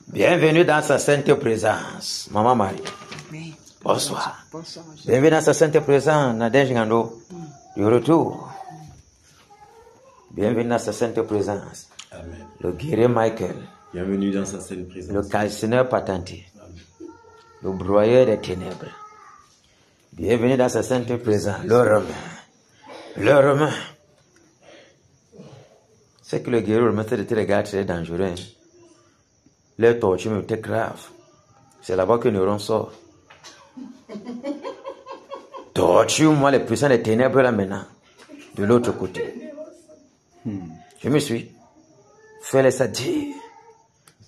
Bienvenue dans sa sainte présence. Maman Marie. Bonsoir. Bienvenue dans sa sainte présence. Nadège Ngando. Du retour. Bienvenue dans sa sainte présence. Amen. Le guerrier Michael. Bienvenue dans sa sainte présence. Le calcineur patenté. Le broyeur des ténèbres. Bienvenue dans sa sainte présence. Le Romain. Le Romain. C'est que le guerrier Romain, c'est des gars très dangereux. Les tortures me étaient graves. C'est là-bas que le neuron sort. Torture, moi, les puissants des ténèbres là maintenant. De l'autre côté. Je me suis fait laisser dire.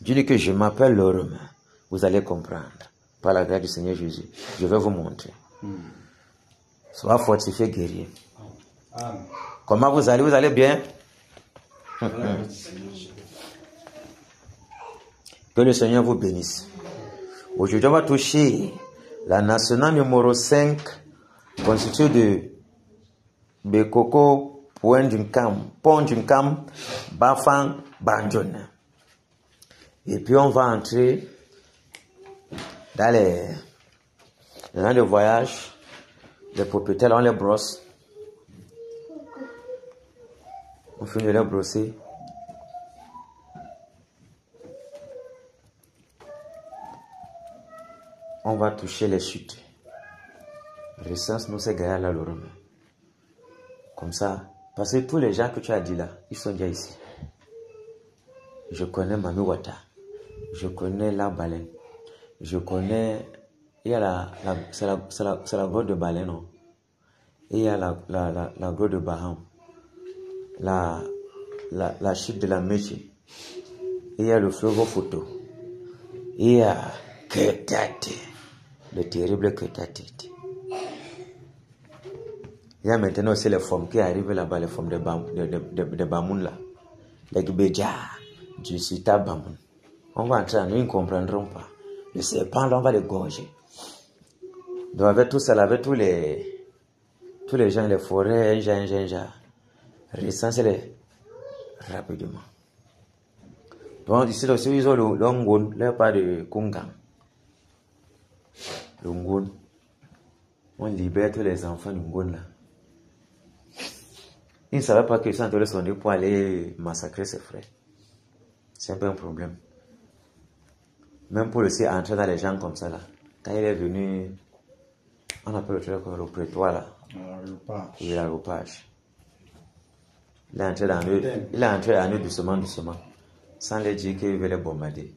Dis-lui que je m'appelle le Romain. Vous allez comprendre. Par la grâce du Seigneur Jésus. Je vais vous montrer. Sois fortifié, guerrier. Comment vous allez? Vous allez bien? Que le Seigneur vous bénisse. Aujourd'hui, on va toucher la nationale numéro 5, constituée de Bekoko, Pont d'une Cam, Bafang, Banjon. Et puis on va entrer dans les gens de voyage, les propriétaires, on les brosse. On finit de les brosser. On va toucher les chutes. Recense-nous ces gars-là, le Romain. Comme ça. Parce que tous les gens que tu as dit là, ils sont déjà ici. Je connais Mami Wata. Je connais la baleine. Je connais... Il y a c'est la grotte de baleine, non? Et il y a la grotte de Baham. La chute de la Méché. Il y a le fleuve photo. Il y a Ketate. Le terrible Ketate. Il y a maintenant aussi les formes qui arrivent là-bas, les formes de Bamoun là. Les Gbedja, du Sita Bamoun. On va entrer, nous ne comprendrons pas. Le serpent là, on va les gorger. Donc avec tout ça, avec tous les gens, les forêts, recensez-les rapidement. Donc ici aussi, ils ont le Ngon, là pas de Kungang. Le Ngon. On libère tous les enfants du Ngon là. Ils ne savaient pas qu'ils sont en train de sonner pour aller massacrer ses frères. C'est un peu un problème. Même pour aussi entrer dans les gens comme ça là. Quand il est venu, on appelle le truc le prétoire là. Il est à l'opage. Il est entré dans nous doucement. Sans les dire qu'il veut les bombarder.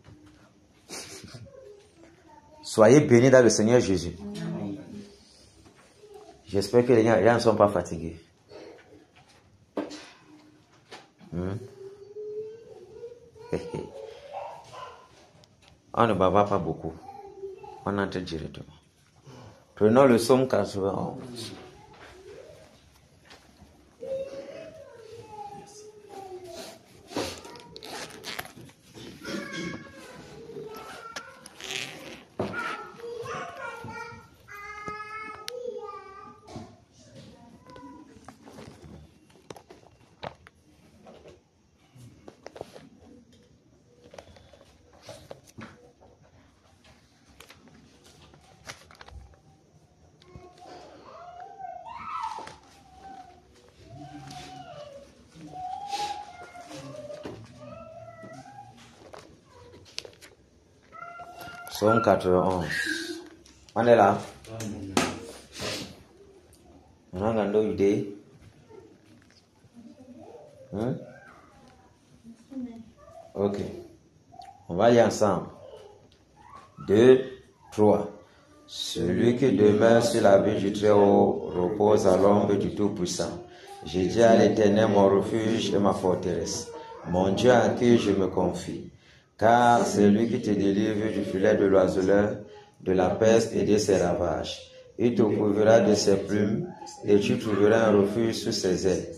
Soyez bénis dans le Seigneur Jésus. J'espère que les gens ne sont pas fatigués. On ne bavard pas beaucoup. On entre directement. Prenons le psaume 91. Psaume 91. On est là. On a une idée. Ok. On va y aller ensemble. 2, 3. Celui qui demeure sur l'abri du Très-Haut repose à l'ombre du Tout-Puissant. J'ai dit à l'Éternel mon refuge et ma forteresse, mon Dieu en qui je me confie. Car c'est lui qui te délivre du filet de l'oiseleur, de la peste et de ses ravages. Il te couvrira de ses plumes et tu trouveras un refuge sous ses ailes.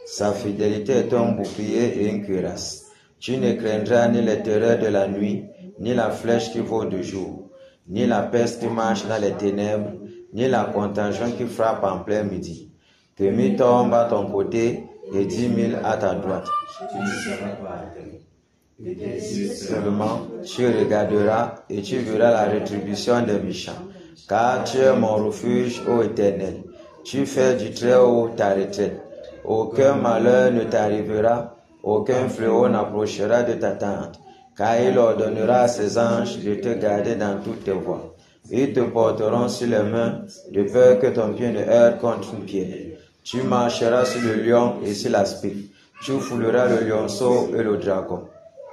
Sa fidélité est un bouclier et une cuirasse. Tu ne craindras ni les terreurs de la nuit, ni la flèche qui vole de jour, ni la peste qui marche dans les ténèbres, ni la contagion qui frappe en plein midi. Que 1000 tombent à ton côté et 10 000 à ta droite. Seulement, tu regarderas et tu verras la rétribution des méchants. Car tu es mon refuge, ô Éternel. Tu fais du Très-Haut ta retraite. Aucun malheur ne t'arrivera, aucun fléau n'approchera de ta tente. Car il ordonnera à ses anges de te garder dans toutes tes voies. Ils te porteront sur les mains, de peur que ton pied ne heurte contre une pierre. Tu marcheras sur le lion et sur l'aspic. Tu fouleras le lionceau et le dragon.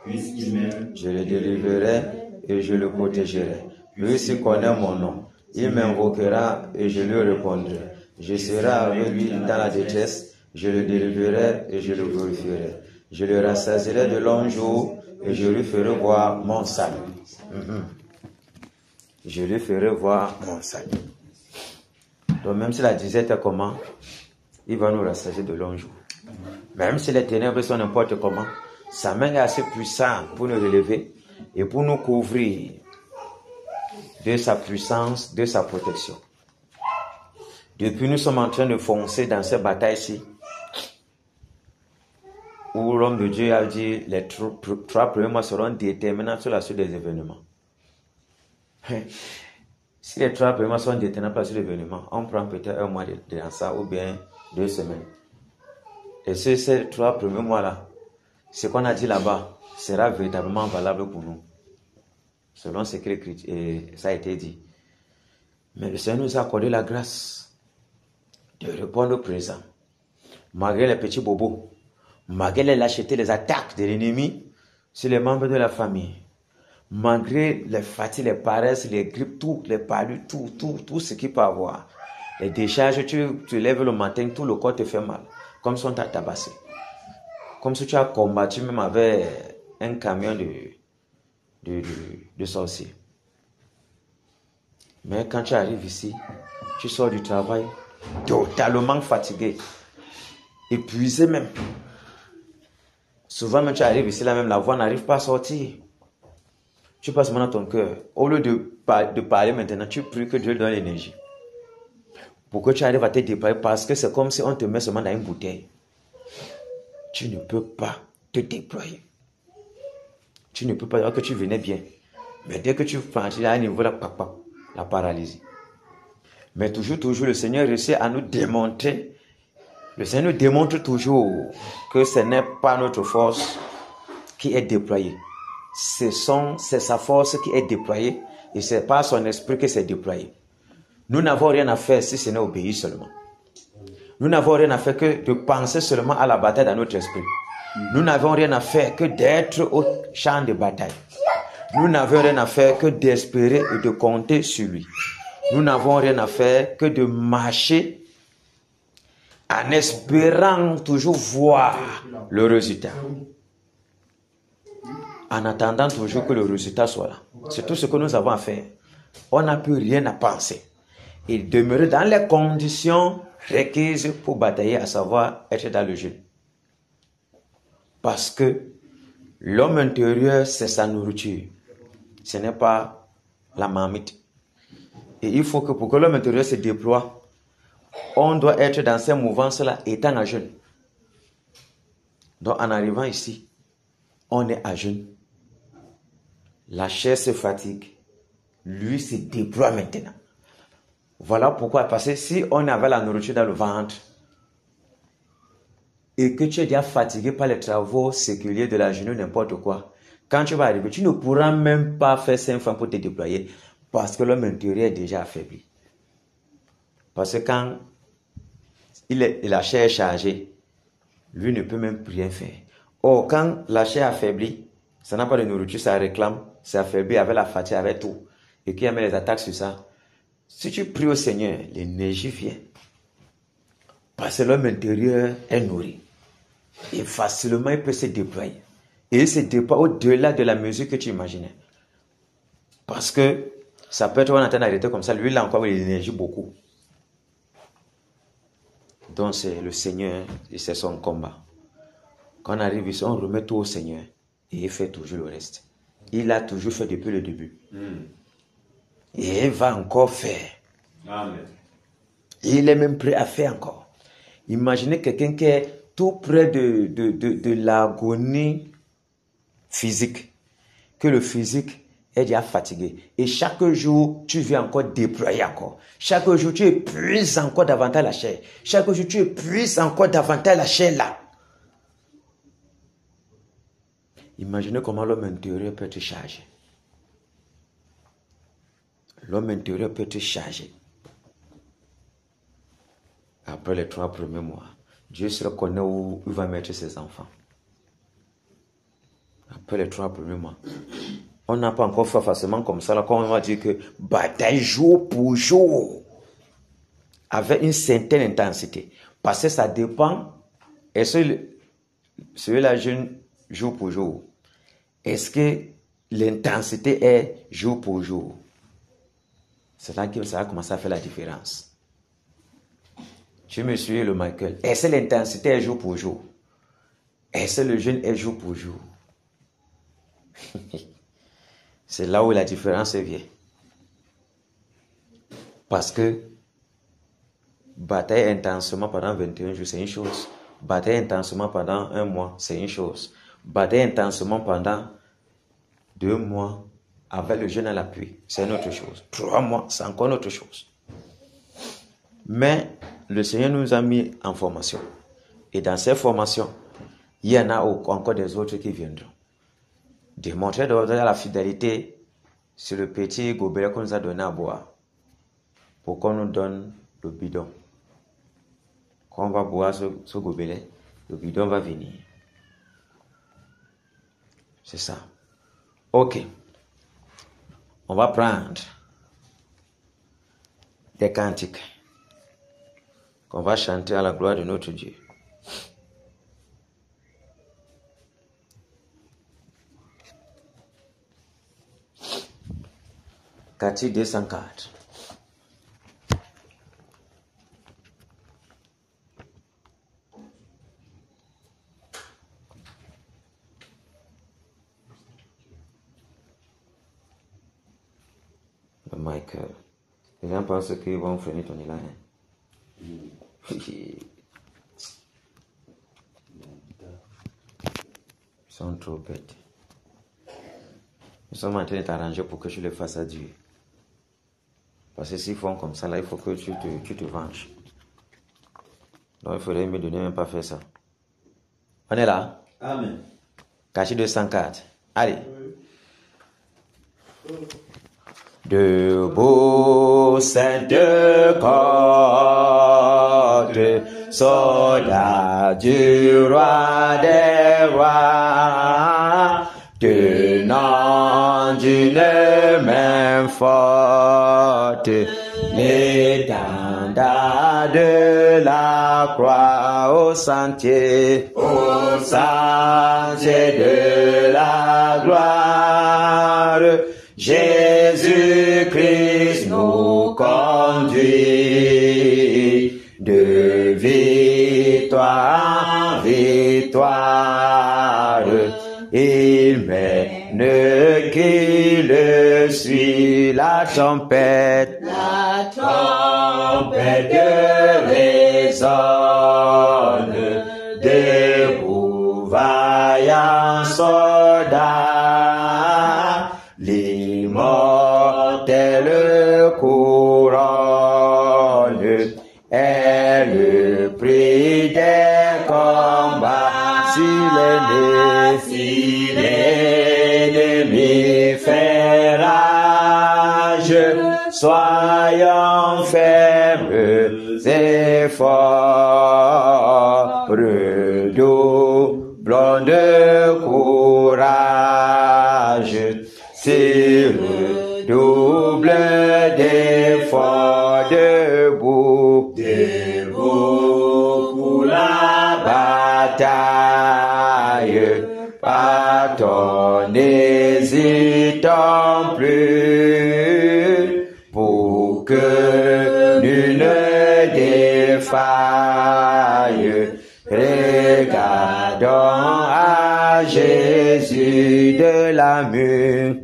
Puisqu'il m'aime, Je le délivrerai et je le protégerai. Puisqu'il connaît mon nom, il m'invoquera et je lui répondrai. Je serai avec lui dans la détresse, je le délivrerai et je le glorifierai. Je le rassasierai de longs jours et je lui ferai voir mon salut. Je lui ferai voir mon salut. Donc même si la disette est comment, il va nous rassasier de longs jours. Même si les ténèbres sont n'importe comment, sa main est assez puissante pour nous relever et pour nous couvrir de sa puissance, de sa protection. Depuis, nous sommes en train de foncer dans cette bataille-ci, où l'homme de Dieu a dit les trois premiers mois seront déterminants sur la suite des événements. Si les 3 premiers mois sont déterminants sur l'événement, on prend peut-être un mois dans ça ou bien 2 semaines. Et ces 3 premiers mois-là, ce qu'on a dit là-bas sera véritablement valable pour nous, selon ce que ça a été dit. Mais le Seigneur nous a accordé la grâce de répondre au présent, malgré les petits bobos, malgré les lâchetés, les attaques de l'ennemi sur les membres de la famille, malgré les fatigues, les paresses, les grippes, tout, les palus, tout ce qu'il peut avoir. Les décharges, tu te lèves le matin, tout le corps te fait mal, comme si on t'a tabassé. Comme si tu as combattu même avec un camion de sorciers. Mais quand tu arrives ici, tu sors du travail totalement fatigué, épuisé même. Souvent, même tu arrives ici, là même la voix n'arrive pas à sortir. Tu passes maintenant ton cœur. Au lieu de parler maintenant, tu pries que Dieu donne l'énergie. Pour que tu arrives à te déployer, parce que c'est comme si on te met seulement dans une bouteille. Tu ne peux pas te déployer. Tu ne peux pas, alors que tu venais bien. Mais dès que tu franchis à un niveau, la paralysie. Mais toujours, le Seigneur réussit à nous démontrer. Le Seigneur nous démontre toujours que ce n'est pas notre force qui est déployée. C'est sa force qui est déployée et c'est pas son esprit qui s'est déployé. Nous n'avons rien à faire si ce n'est obéir seulement. Nous n'avons rien à faire que de penser seulement à la bataille dans notre esprit. Nous n'avons rien à faire que d'être au champ de bataille. Nous n'avons rien à faire que d'espérer et de compter sur lui. Nous n'avons rien à faire que de marcher en espérant toujours voir le résultat. En attendant toujours que le résultat soit là. C'est tout ce que nous avons à faire. On n'a plus rien à penser. Et demeurer dans les conditions requises pour batailler, à savoir être dans le jeûne. Parce que l'homme intérieur, c'est sa nourriture. Ce n'est pas la marmite. Et il faut que pour que l'homme intérieur se déploie, on doit être dans ces mouvances-là étant à jeûne. Donc en arrivant ici, on est à jeûne. La chair se fatigue. Lui se déploie maintenant. Voilà pourquoi, parce que si on avait la nourriture dans le ventre et que tu es déjà fatigué par les travaux séculiers de la journée, n'importe quoi, quand tu vas arriver, tu ne pourras même pas faire 5 fois pour te déployer parce que l'homme intérieur est déjà affaibli. Parce que quand la chair est chargée, lui ne peut même rien faire. Or, quand la chair est affaiblie, ça n'a pas de nourriture, ça réclame, c'est affaibli avec la fatigue, avec tout. Et qu'il y a même les attaques sur ça. Si tu pries au Seigneur, l'énergie vient. Parce que l'homme intérieur est nourri. Et facilement, il peut se déployer. Et il se déploie au-delà de la mesure que tu imaginais. Parce que ça peut être un antenne arrêté comme ça. Lui, il a encore l'énergie beaucoup. Donc, c'est le Seigneur et c'est son combat. Quand on arrive ici, on remet tout au Seigneur. Et il fait toujours le reste. Il a toujours fait depuis le début. Et il va encore faire. Amen. Il est même prêt à faire encore. Imaginez quelqu'un qui est tout près de l'agonie physique, que le physique est déjà fatigué. Et chaque jour, tu veux encore déployer encore. Chaque jour, tu épuises encore davantage la chair. Chaque jour, tu épuises encore davantage la chair là. Imaginez comment l'homme intérieur peut être chargé. L'homme intérieur peut être chargé. Après les 3 premiers mois, Dieu se reconnaît où il va mettre ses enfants. Après les 3 premiers mois, on n'a pas encore fait facilement comme ça, là, comme on va dire que bataille jour pour jour, avec une certaine intensité. Parce que ça dépend, est-ce que celui-là jeûne jour pour jour? Est-ce que l'intensité est jour pour jour? C'est là que ça va commencer à faire la différence. Tu me suis, le Michael. Est-ce que l'intensité est jour pour jour? Est-ce que le jeûne est jour pour jour? C'est là où la différence vient. Parce que batailler intensement pendant 21 jours, c'est une chose. Batailler intensement pendant 1 mois, c'est une chose. Batailler intensement pendant 2 mois avec le jeûne à l'appui, c'est une autre chose. 3 mois, c'est encore une autre chose. Mais le Seigneur nous a mis en formation. Et dans ces formations, il y en a encore des autres qui viendront. Démontrer la fidélité sur le petit gobelet qu'on nous a donné à boire. Pour qu'on nous donne le bidon. Quand on va boire ce gobelet, le bidon va venir. C'est ça. Ok. On va prendre des cantiques qu'on va chanter à la gloire de notre Dieu. Cantique 204. Michael, les gens pensent qu'ils vont freiner ton élan. Ils sont trop bêtes. Nous sommes en train de t'arranger pour que tu le fasses à Dieu. Parce que s'ils font comme ça, là, il faut que tu te venges. Donc il faudrait me donner même pas faire ça. On est là? Amen. Cantique 204. Allez. Debout, sainte corde, soldat du roi des rois, tenant d'une main forte l'étendard de la croix au sentier de la gloire. Jésus-Christ nous conduit de victoire en victoire. Il mène qui le suit la trompette résonne. Debout, vaillant soldat, l'immortelle couronne est le prix des combats. Si l'ennemi fait rage, soyons fermes et forts, redoublons de courage. C'est le double d'efforts, debout pour la bataille. Partons, n'hésitons plus pour que nul ne défaille. Regardons à Jésus de la mure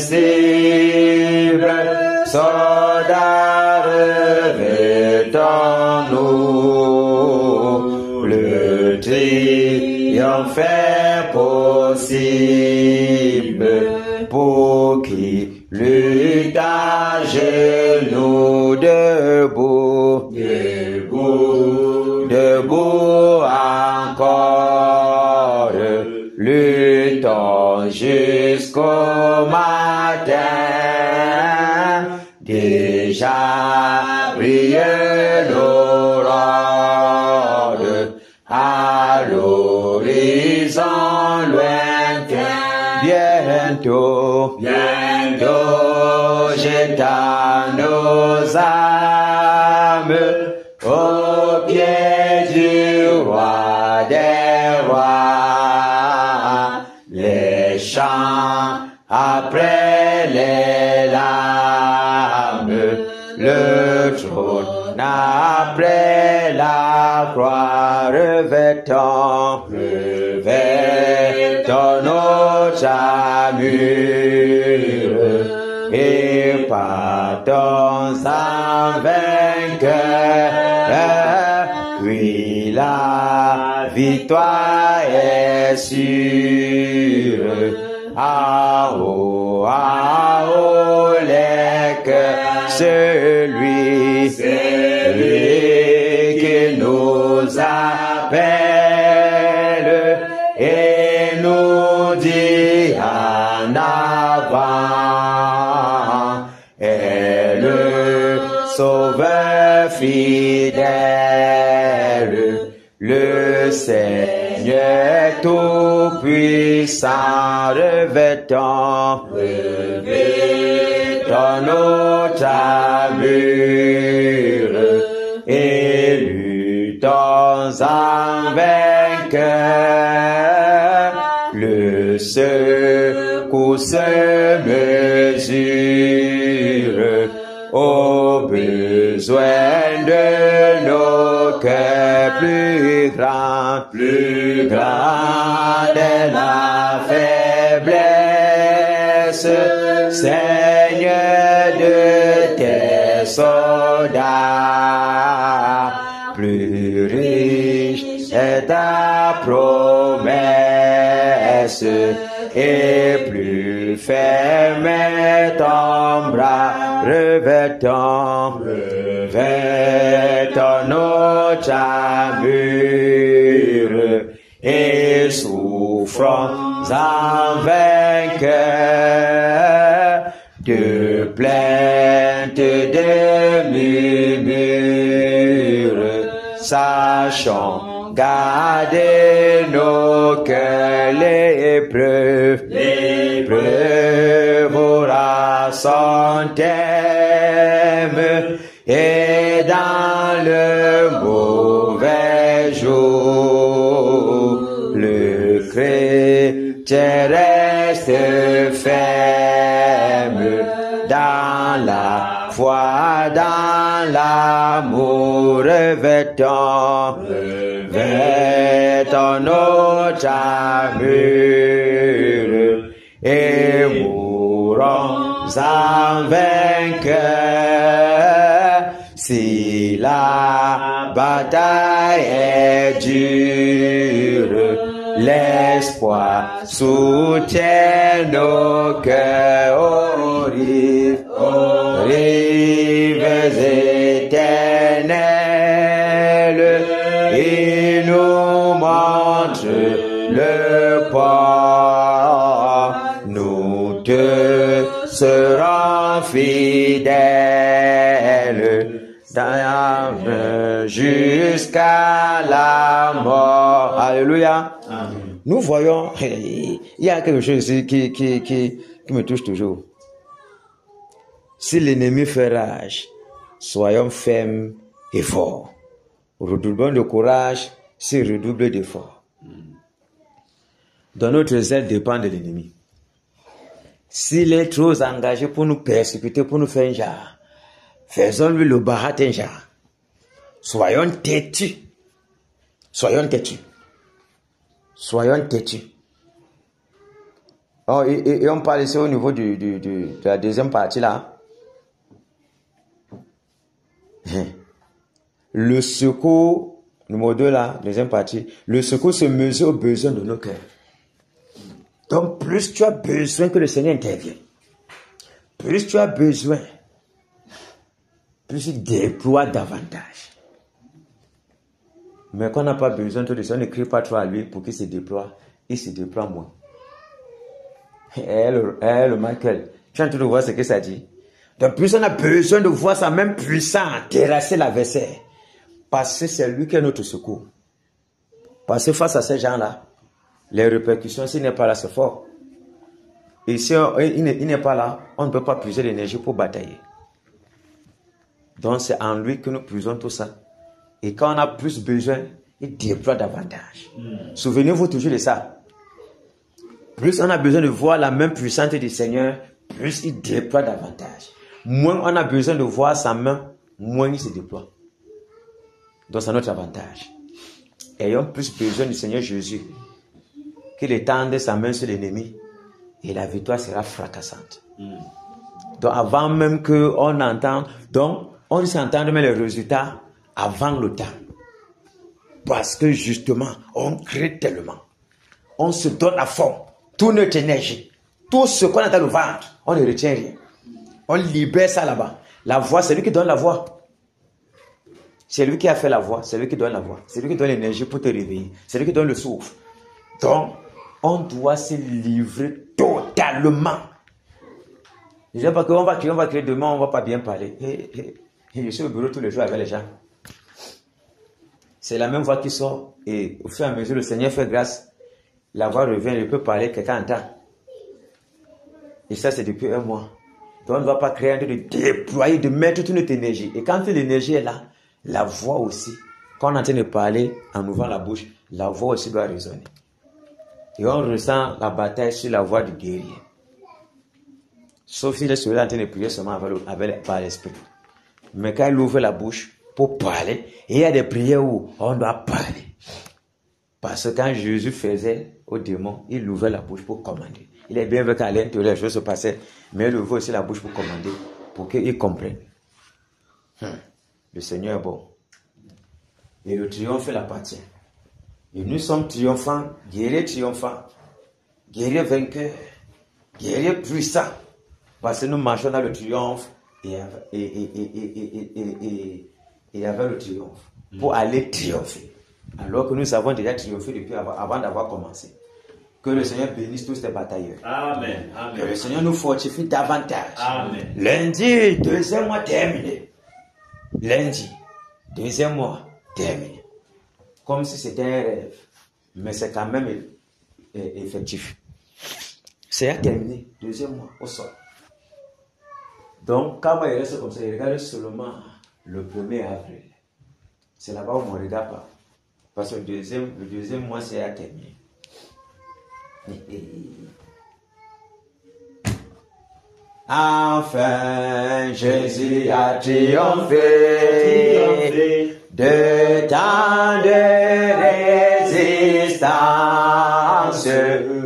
invincible, soldat revêtons-nous le triomphe l'ont fait possible pour qui lutte à genoux debout, debout encore, luttons jusqu'au matin, déjà brille l'aurore à l'horizon lointain. Bientôt, j'étends nos âmes au pied du roi des rois. Les chants après les larmes, le trône après la croix, revêtons notre armure et partons en vainqueur. Oui, la victoire est sûre. Ah oh, les cœurs, celui qui nous appelle et nous dit en avant, est le Sauveur fidèle, le Seigneur tout-puissant, revêtons notre armure et luttons en vainqueur. Le secours se mesure aux besoins de nos cœurs. Plus grand est la faiblesse, Seigneur de tes soldats. Plus riche est ta promesse et plus ferme est ton bras. Revêtons notre armure et souffrons en vainqueur de plaintes, de murmures. Sachons garder nos cœurs, l'épreuve aura son thème, et dans le mauvais jour, le chrétien reste ferme dans la foi, dans l'amour. Revêtons notre armure et mourons en vainqueur. Si la bataille est dure, l'espoir soutient nos cœurs. Aux rives éternelles, il nous montre le port. Nous te serons fidèles jusqu'à la mort. Alléluia. Amen. Nous voyons, il y a quelque chose ici qui me touche toujours. Si l'ennemi fait rage, soyons fermes et forts. Redoublons de courage, si redouble d'efforts. Donc notre zèle dépend de l'ennemi. S'il est trop engagé pour nous persécuter, pour nous faire un genre, faisons-lui le barat un genre. Soyons têtus. Soyons têtus. Soyons têtus. Oh, et on parle ici au niveau de la deuxième partie là. Le secours numéro 2 là, deuxième partie, le secours se mesure aux besoins de nos cœurs. Donc, plus tu as besoin que le Seigneur intervienne, plus tu as besoin, plus il déploie davantage. Mais quand on n'a pas besoin, tout le Seigneur ne crie pas trop à lui pour qu'il se déploie, il se déploie moins. Le Michael, tu es en train de voir ce que ça dit. Donc, plus on a besoin de voir sa main puissante terrasser l'adversaire, parce que c'est lui qui est notre secours. Parce que face à ces gens-là, les répercussions, s'il n'est pas là, c'est fort. Et si il n'est pas là, on ne peut pas puiser l'énergie pour batailler. Donc, c'est en lui que nous puisons tout ça. Et quand on a plus besoin, il déploie davantage. Souvenez-vous toujours de ça. Plus on a besoin de voir la main puissante du Seigneur, plus il déploie davantage. Moins on a besoin de voir sa main, moins il se déploie. Donc c'est notre avantage. Ayons plus besoin du Seigneur Jésus, qu'il étende sa main sur l'ennemi, et la victoire sera fracassante. Donc avant même qu'on entende, donc on s'entend même les résultats avant le temps. Parce que justement, on crée tellement. On se donne à fond. Toute notre énergie. Tout ce qu'on a dans le ventre, on ne retient rien. On libère ça là-bas. La voix, c'est lui qui donne la voix. C'est lui qui a fait la voix. C'est lui qui donne la voix. C'est lui qui donne l'énergie pour te réveiller. C'est lui qui donne le souffle. Donc, on doit se livrer totalement. Je ne dis pas qu'on va crier demain, on ne va pas bien parler. Je suis au bureau tous les jours avec les gens. C'est la même voix qui sort. Et au fur et à mesure, le Seigneur fait grâce. La voix revient, il peut parler, quelqu'un entend. Et ça, c'est depuis 1 mois. Donc, on ne va pas créer un truc de déployer, de mettre toute notre énergie. Et quand l'énergie est là, la voix aussi, quand on est en train de parler, en ouvrant la bouche, la voix aussi doit résonner. Et on ressent la bataille sur la voix du guerrier. Sauf s'il est en train de prier seulement par l'esprit. Mais quand il ouvre la bouche pour parler, et il y a des prières où on doit parler. Parce que quand Jésus faisait au démon, il ouvrait la bouche pour commander. Il est bien vrai qu'à l'intérieur, les choses se passaient, mais il ouvrait aussi la bouche pour commander, pour qu'ils comprennent. Le Seigneur est bon. Et le triomphe l'appartient. Et nous sommes triomphants, guerriers triomphants, guerriers vainqueurs, guerriers puissants, parce que nous marchons dans le triomphe et avec le triomphe, pour aller triompher. Alors que nous avons déjà triomphé depuis avant d'avoir commencé. Que le Seigneur bénisse tous les batailleurs. Amen. Amen. Que le Seigneur nous fortifie davantage. Amen. Lundi, 2e mois terminé. Lundi, 2e mois terminé. Comme si c'était un rêve. Mais c'est quand même effectif. C'est terminé. 2e mois au sol. Donc, quand il reste comme ça, il regarde seulement le 1er avril. C'est là-bas où on ne regarde pas. Parce que le deuxième mois, c'est à terminer. Enfin, Jésus a triomphé de tant de résistance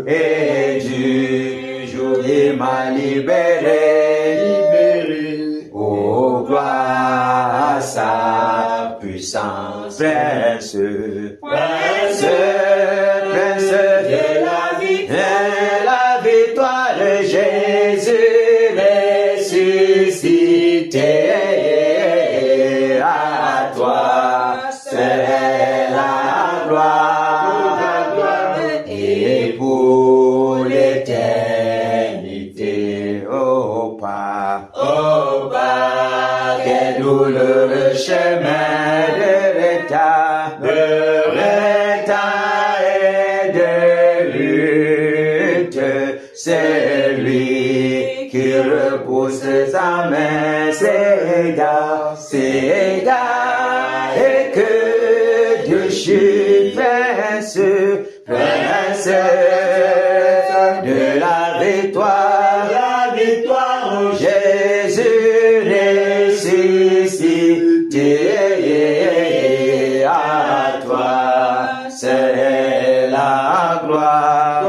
et du jour il m'a libéré. Oh, gloire à sa puissance, prince de la victoire de Jésus ressuscité. À toi c'est la gloire et pour l'éternité. Oh Père, quel douloureux chemin de retard et de lutte. C'est lui qui repousse sa main, c'est égal, et que Dieu chute, prince de la victoire, Jésus ressuscité. À toi c'est la gloire,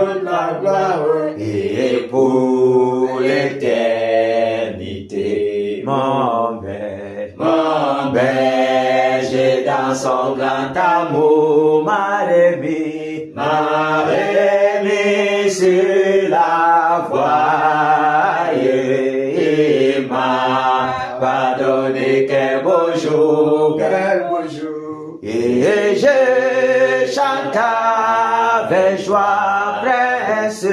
et pour l'éternité. Mon berger dans son grand amour m'a remis sur la voie et m'a pardonné. Quel beau jour, et je chante avec joie, prince,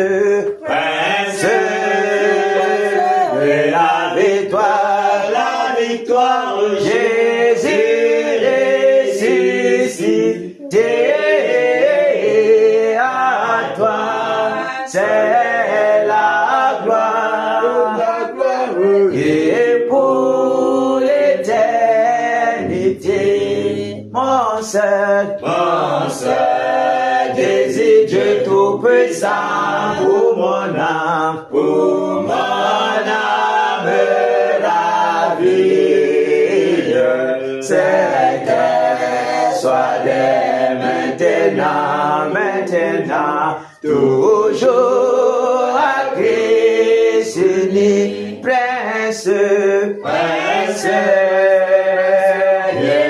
de la victoire, Jésus ressuscité, à toi c'est la gloire, et pour l'éternité, mon seul désir, Dieu tout-puissant, pour mon âme, la vie, c'est qu'elle soit dès maintenant, toujours à Christ uni, prince de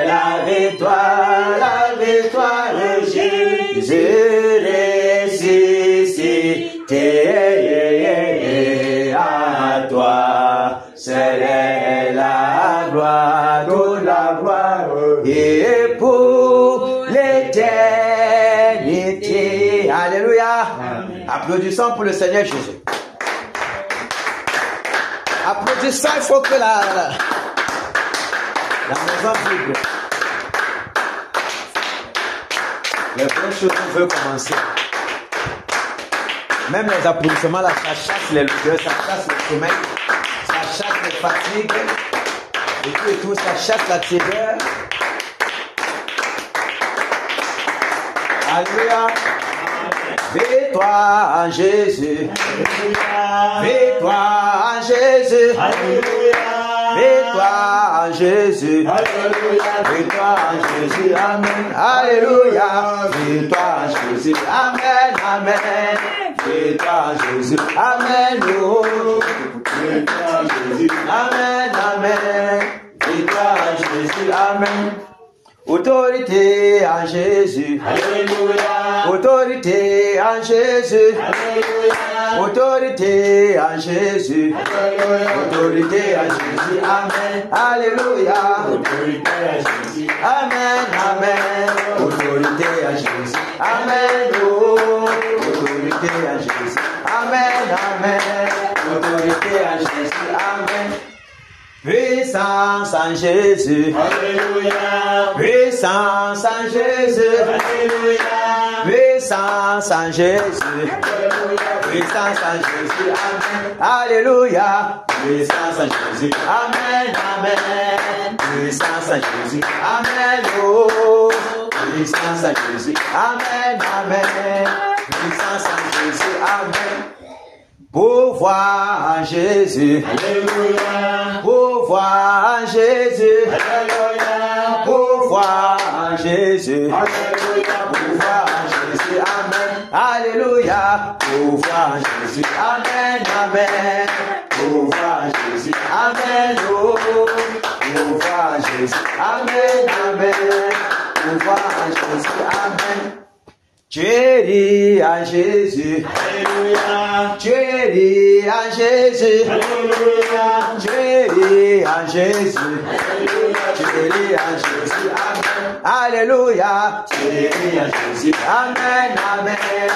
la victoire, Jésus ressuscité, à toi c'est la gloire, toute la gloire, et pour l'éternité. Alléluia. Applaudissons pour le Seigneur Jésus. Applaudissons, il faut que la maison vibre. Les bonnes choses veulent commencer. Même les applaudissements, là, ça chasse les longueurs, ça chasse le sommeil, ça chasse les fatigues, et tout, ça chasse la terreur. Alléluia. Victoire en Jésus. Victoire en Jésus. Victoire en Jésus. Victoire en Jésus. Amen. Alléluia. Victoire en Jésus. Amen. Amen. Victoire en Jésus. Amen. Victoire en Jésus. Amen. Amen. Victoire en Jésus. Amen. Autorité en Jésus. Alléluia. Autorité en Jésus. Alléluia. Autorité en Jésus. Alléluia. Autorité en Jésus. Amen. Alléluia. Autorité en Jésus. Amen. Amen. Autorité en Jésus. Amen. Oh. Autorité en Jésus. Amen. Amen. Autorité en Jésus. Amen. Puissance en Jésus. Alléluia. Puissance en Jésus. Alléluia. Puissance en Jésus. Alléluia. Puissance en Jésus. Amen. Alléluia. Puissance en Jésus. Amen. Amen. Puissance en Jésus. Amen. Oh. Puissance en Jésus. Amen. Amen. Puissance en Jésus. Amen. Pouvoir en Jésus. Alléluia. Pouvoir en Jésus. Alléluia. Pouvoir en Jésus. Alléluia. Pouvoir en Jésus. Amen. Alléluia. Pouvoir en Jésus. Amen. Amen. Pouvoir en Jésus. Amen. Oh. Pouvoir en Jésus. Amen. Amen. Pouvoir en Jésus. Amen. Chéri en Jésus. Alléluia. Chéri en Jésus. Alléluia. Chéri en Jésus. Alléluia. Chéri en Jésus. Amen. Alléluia. Chéri en Jésus. Amen. Amen.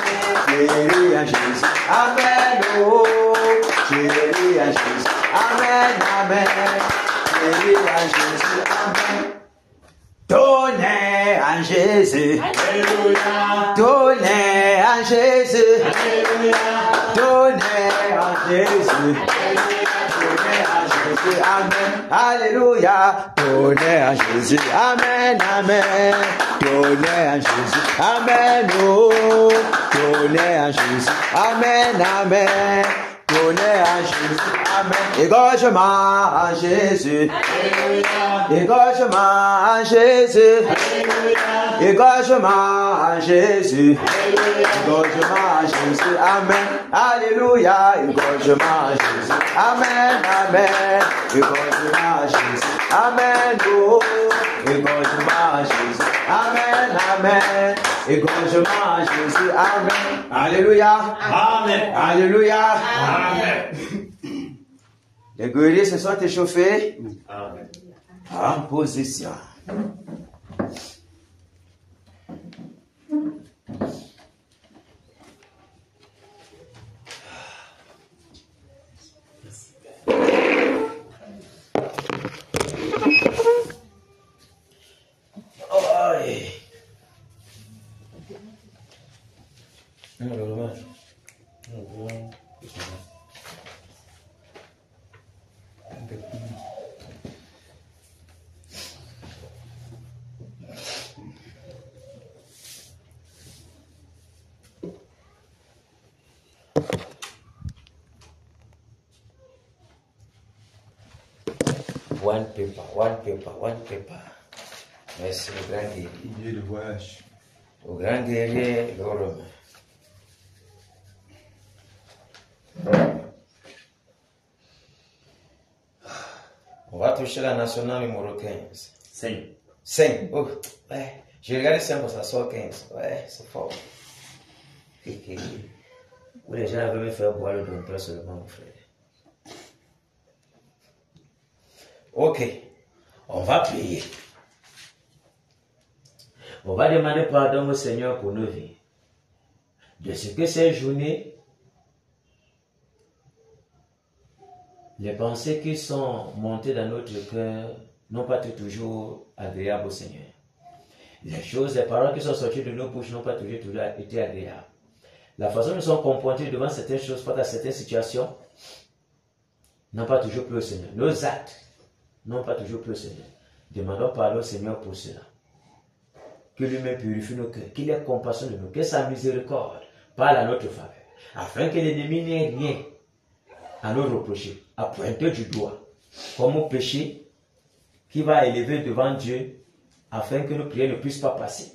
Chéri en Jésus. Amen. Oh. Chéri en Jésus. Amen. Amen. Chéri en Jésus. Amen. Donnez en Jésus. Alléluia. Donnez en Jésus. Alléluia. Donnez en Jésus. Alléluia. Donnez en Jésus. Amen. Alléluia. Donnez en Jésus. Amen. Amen. Donnez en Jésus. Amen. Oh. Donnez en Jésus. Amen. Amen. Donnez à Jésus. Amen. Égorgement à Jésus. Alléluia. Égorgement à Jésus. Alléluia. Égorgement à Jésus. Alléluia. Égorgement à Jésus. Amen. Alléluia. Égorgement à Jésus. Amen. Amen. Égorgement à Jésus. Amen, oh, égorgement Jésus. Amen, amen, égorgement Jésus. Amen. Alléluia. Amen. Alléluia. Amen. Les guerriers se sont échauffés. Amen. En position. One paper. Merci, le grand guerrier. Il est le voyage. Au grand guerrier, le Romain. On va toucher la nationale numéro 15. 5. 5. Oh, ouais. J'ai regardé 5 pour ça sort 15. Ouais, c'est fort. Vous les gens avaient me fait boire le dompteur seulement, mon frère. Ok. On va prier. On va demander pardon au Seigneur pour nos vies. De ce que ces journées, les pensées qui sont montées dans notre cœur n'ont pas été toujours agréables au Seigneur. Les choses, les paroles qui sont sorties de nos bouches n'ont pas toujours été agréables. La façon dont nous sommes comportés devant certaines choses, face à certaines situations, n'ont pas toujours plu au Seigneur. Nos actes n'ont pas toujours plu au Seigneur. Demandons pardon au Seigneur pour cela. Que lui-même purifie nos cœurs, qu'il ait compassion de nous, que sa miséricorde parle à notre faveur, afin que l'ennemi n'ait rien à nous reprocher, à pointer du doigt, comme au péché qui va élever devant Dieu, afin que nos prières ne puissent pas passer.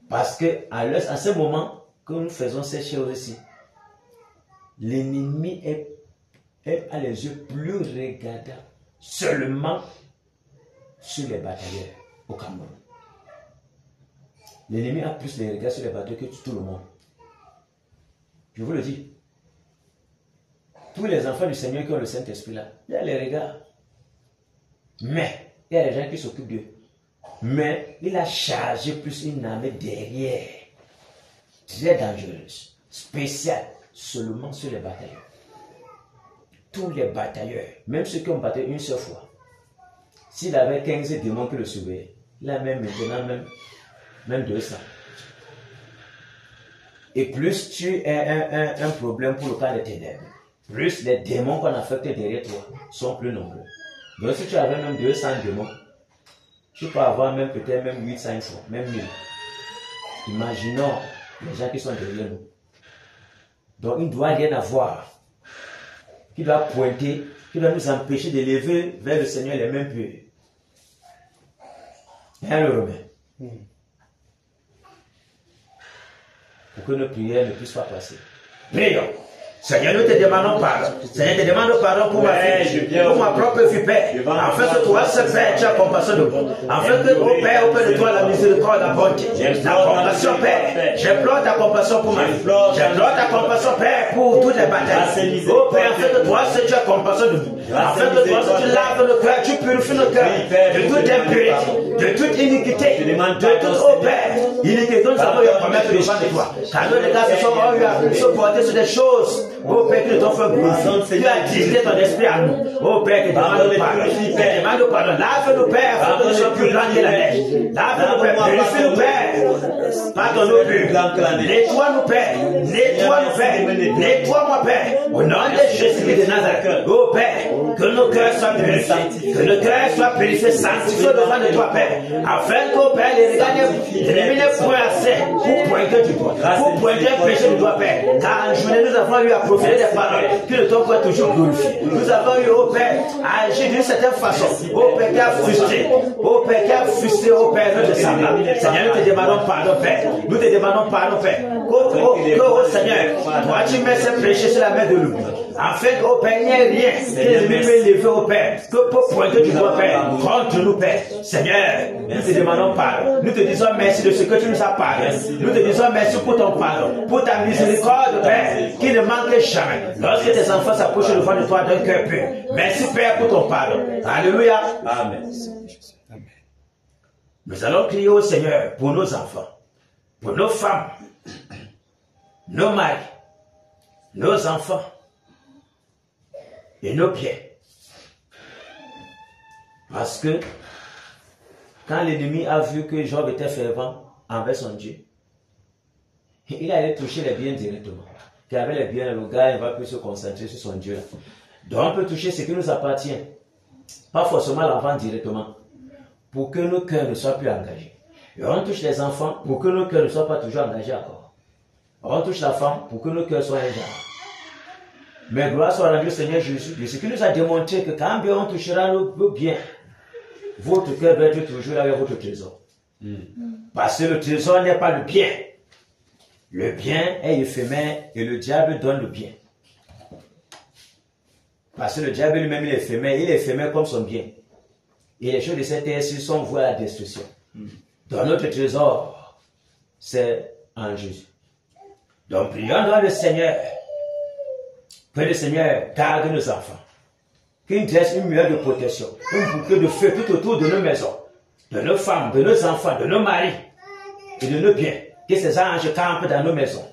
Parce que à ce moment que nous faisons ces choses-ci, l'ennemi a les yeux plus regardants seulement sur les batailleurs au Cameroun. L'ennemi a plus les regards sur les batailleurs que tout le monde. Je vous le dis. Tous les enfants du Seigneur qui ont le Saint-Esprit là, il y a les regards. Mais, il y a les gens qui s'occupent d'eux. Mais, il a chargé plus une armée derrière. Très dangereuse. Spéciale. Seulement sur les batailleurs. Tous les batailleurs, même ceux qui ont battu une seule fois. S'il avait 15 démons qui le surveillaient, il a même maintenant même 200. Et plus tu as un problème pour le cas des ténèbres, plus les démons qu'on affecte derrière toi sont plus nombreux. Donc si tu avais même 200 démons, tu peux avoir même peut-être même 800 fois, même 1000. Imaginons les gens qui sont derrière nous. Donc il ne doit rien avoir qui doit pointer, qui doit nous empêcher d'élever vers le Seigneur les mains pures. Bien le Romain. Pour que nos prières ne puissent pas passer. Prions. Seigneur, nous te demandons pardon. Seigneur, te demande pardon pour ma fille, pour ma propre fille, Père. Afin que toi, ce Père, tu as compassion de moi. Afin que, oh Père, auprès de toi, la miséricorde, la bonté, la compassion, Père. J'implore ta compassion pour ma vie. J'implore ta compassion, Père, pour toutes les batailles. Oh Père, afin que toi, tu as compassion de nous. Afin que toi, tu laves le cœur, tu purifies le cœur de toute impureté, de toute iniquité, de toute, oh Père, iniquité que nous avons eu à commettre devant de toi. Car nous, les gars, se sont eu à se porter sur des choses. Oh Père, que ton feu brûle. Tu as divisé ton esprit à nous. Oh Père, que demande pardon. Père, demande pardon. Lave-nous, Père, afin que nous soyons plus grands que la neige. Lave-nous, Père. Purifie-nous, Père. Pardonne-nous, Père. Nettoie-nous, Père. Nettoie-nous, Père. Nettoie-moi, Père. Au nom de Jésus-Christ de Nazareth. Oh Père, que nos cœurs soient purifiés. Que nos cœurs soient purifiés, sanctifiés devant de toi, Père. Afin que, Père, les regards n'éliminent point assez pour pointer du doigt. Pour pointer un péché du doigt, Père. Car en journée, nous avons eu à proférer des paroles que le temps peut toujours glorifier. Nous avons eu, oh Père, à agir d'une certaine façon. Oh Père, qui a frustré. Oh Père, qui a frustré, oh Père, notre semblant. Seigneur, nous te demandons pardon, Père. Nous te demandons pardon, Père. Ô Seigneur, toi tu mets ces péchés sur la main de l'oubli. Afin qu'au Père, il n'y ait rien que l'ennemi peut lever au Père, que pour pointer du doigt, Père, contre nous, Père. Seigneur, nous te demandons pardon. Nous te disons merci de ce que tu nous as parlé. Nous te disons merci pour ton pardon, pour ta miséricorde, Père, qui ne manque jamais. Lorsque tes enfants s'approchent devant de toi d'un cœur pur. Merci, Père, pour ton pardon. Alléluia. Amen. Nous allons prier au Seigneur pour nos enfants, pour nos femmes, nos maris, nos enfants et nos biens. Parce que quand l'ennemi a vu que Job était fervent envers son Dieu, il allait toucher les biens directement. Qu'avec les biens, le gars ne va plus se concentrer sur son Dieu. Donc on peut toucher ce qui nous appartient. Pas forcément l'enfant directement. Pour que nos cœurs ne soient plus engagés. Et on touche les enfants pour que nos cœurs ne soient pas toujours engagés encore. On touche la femme pour que nos cœurs soient engagés. Mais gloire soit rendue au Seigneur Jésus, de ce qui nous a démontré que quand bien on touchera nos biens, votre cœur doit être toujours avec votre trésor. Parce que le trésor n'est pas le bien. Le bien est éphémère et le diable donne le bien. Parce que le diable lui-même il est éphémère comme son bien. Et les choses de cette terre-ci sont vouées à la destruction. Donc notre trésor, c'est en Jésus. Donc prions dans le Seigneur, que le Seigneur garde nos enfants, qu'il dresse une muraille de protection, un bouquet de feu tout autour de nos maisons, de nos femmes, de nos enfants, de nos maris et de nos biens. Que ces anges campent dans nos maisons,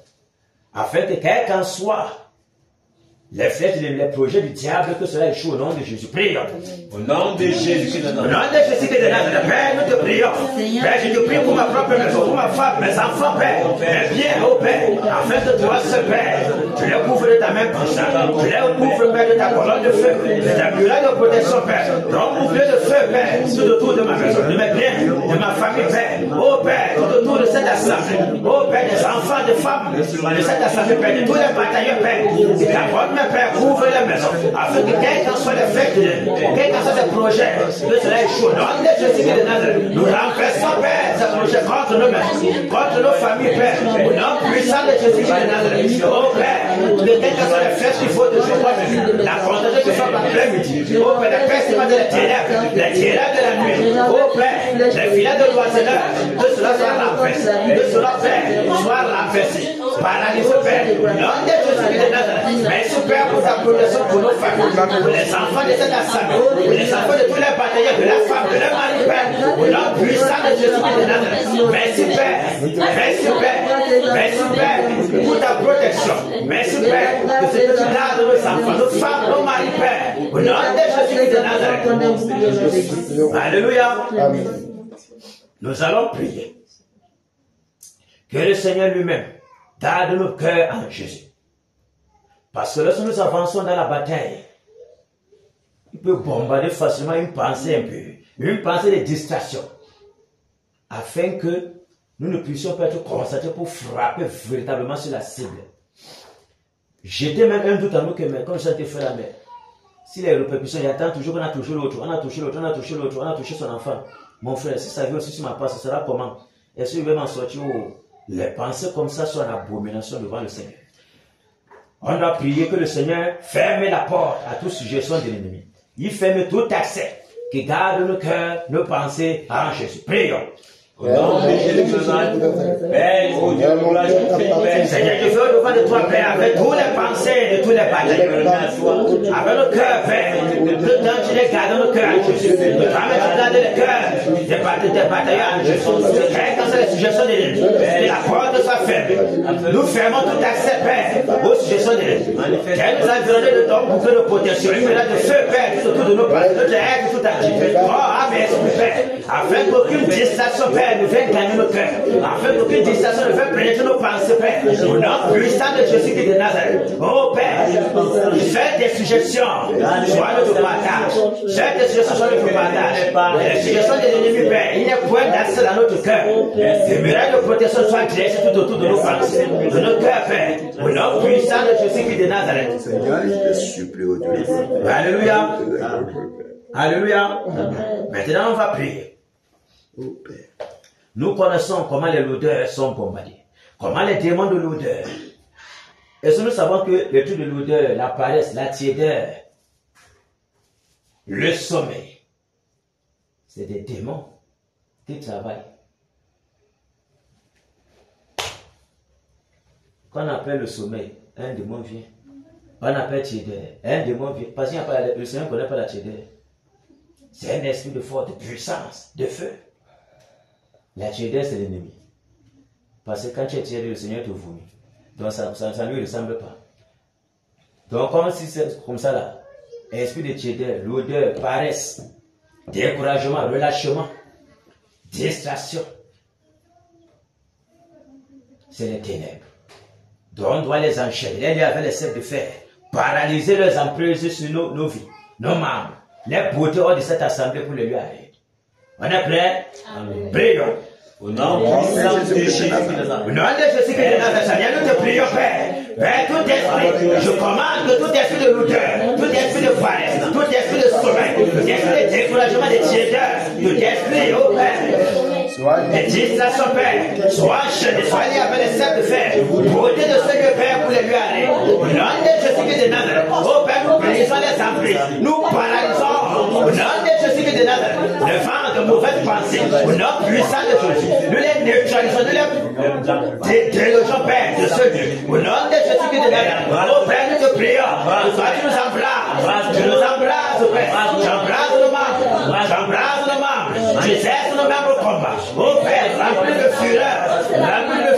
afin que quel qu'en soit les flèches et les projets du diable, que cela échoue au nom de Jésus. Prions. Au nom de Jésus de Nazareth. Au nom de Jésus de Nazareth. Père, nous te prions. Père, je te prie pour ma propre maison, pour ma femme, mes enfants, Père. Mes biens, oh Père. Afin que toi, ce Père, tu les couvres de ta main puissante. Tu les couvres, Père, de ta colonne de feu, de ta muraille de protection, Père. Donc, bouclier de feu, Père, tout autour de ma maison, de mes biens, de ma famille, Père. Oh Père, tout autour de cette assemblée. Oh Père, des enfants, des femmes, de cette assemblée, Père, de tous les bataillons, Père. Et ta bonne main, Père, ouvre les maisons, afin que quel qu'en soit les fêtes, quel qu'en soit les projets, que cela échoue. Non, de Jésus de Nazareth, nous renversons, Père, ces projets contre nos maisons, contre nos familles, Père, au nom puissant de Jésus de Nazareth. Oh Père, que quel qu'en soit les fêtes qu'il faut de jour, la protection qui soit par plein midi. Oh Père, les pestes de les ténèbres de la nuit. Oh Père, les filets de l'oiseleur, que cela soit renversé, que cela, Père, soit renversé. Paralysé, Père, au nom de Jésus de Nazareth. Merci, Père, pour ta protection pour nos familles, pour les enfants de cette assemblée, pour les enfants de tous les bataillons, de la femme, de la mari, Père, au nom puissant de Jésus de Nazareth. Merci, Père, merci, Père, merci, Père, pour ta protection. Merci, Père, de ce que tu gardes nos enfants, nos femmes, nos maris, Père, au nom de Jésus de Nazareth. Alléluia. Nous allons prier que le Seigneur lui-même garde nos cœurs en Jésus. Parce que lorsque nous avançons dans la bataille, il peut bombarder facilement une pensée impure, une pensée de distraction, afin que nous ne puissions pas être concentrés pour frapper véritablement sur la cible. Jeter même un doute en nous que, comme ça te fait la mer. Si les répercussions, il attend toujours qu'on a touché l'autre, on a touché l'autre, on a touché l'autre, on a touché son enfant. Mon frère, si ça vient aussi sur ma part, ce sera comment? Est-ce qu'il va m'en sortir? Les pensées comme ça sont en abomination devant le Seigneur. On doit prier que le Seigneur ferme la porte à toute suggestion de l'ennemi. Il ferme tout accès qui garde nos cœurs, nos pensées en Jésus. Prions. Au nom de Jésus de Nazareth, Père, oh Dieu, nous la Père. Seigneur, je veux devant de toi, Père, avec tous les pensées de tous les batailles. Avec le cœur, Père, tout temps tu les gardes nos cœurs en Jésus. Nous tu gardes les cœurs des batailles en Jésus. Quand c'est les suggestions de l'ennemi, que la porte soit fermée. Nous fermons tout accès, Père, aux suggestions de l'ennemi. Qu'elle nous a donné de ton bouclier de protection, une médaille de feu, Père, tout autour de nos pensées, notre aide tout actif. Oh, Amen, Père, afin qu'aucune distraction, Père, nous vienne gagner nos cœurs, afin qu'aucune distraction ne vienne pénétrer nos pensées, Père, au nom puissant de Jésus de Nazareth. Oh Père, fais des suggestions, soit notre partage, fais des suggestions, soit notre partage, les suggestions de l'ennemi, Père, il n'y a point d'accès dans notre cœur, les murailles de protection soient dressées tout autour de nos pensées, de nos cœurs, Père, au nom puissant de Jésus de Nazareth. Seigneur, je te supplie au Dieu. Alléluia. Alléluia. Maintenant, on va prier. Oh Père. Nous connaissons comment les lourdeurs sont bombardées. Comment les démons de l'odeur? Est-ce que nous savons que les trucs de l'odeur, la paresse, la tiédeur, le sommeil, c'est des démons qui travaillent. Quand on appelle le sommeil, un démon vient. On appelle tiédeur, un démon vient. Parce que le Seigneur ne connaît pas la tiédeur. C'est un esprit de force, de puissance, de feu. La tiédeur, c'est l'ennemi. Parce que quand tu es tiède, le Seigneur te vomit. Donc ça ne lui ressemble pas. Donc comme si c'est comme ça là, esprit de tiédeur, l'odeur, paresse, découragement, relâchement, distraction, c'est les ténèbres. Donc on doit les enchaîner, les avec les serres de fer, paralyser leurs emprises sur nos vies, nos membres, les beautés hors de cette assemblée pour les lui arrêter. On est prêt? Prions. Au nom de Jésus de Nazareth. Au nom de Jésus de Nazareth, nous te prions, Père. Père, tout esprit, je commande que tout esprit de l'odeur, tout esprit de paresse, tout esprit de sommeil, tout esprit de découragement, de tiédeur, tout esprit, oh Père, de distraction, Père, soit enchaîné, soit lié avec les serres de fer, beauté de ce que Père pour les lui arrêter. Au nom de Jésus de Nazareth, oh Père, nous brisons les emprises, nous paralysons, au nom de Jésus de Nazareth, le vent de mauvaises pensées, au nom puissant de Jésus, nous les neutralisons, nous les délogeons, Père, de ce lieu, au nom de Jésus de Nazareth, oh Père, nous te prions, toi tu nous embrasses, Père, j'embrasse nos membres, je cesse nos membres au combat, oh Père, remplis de fureur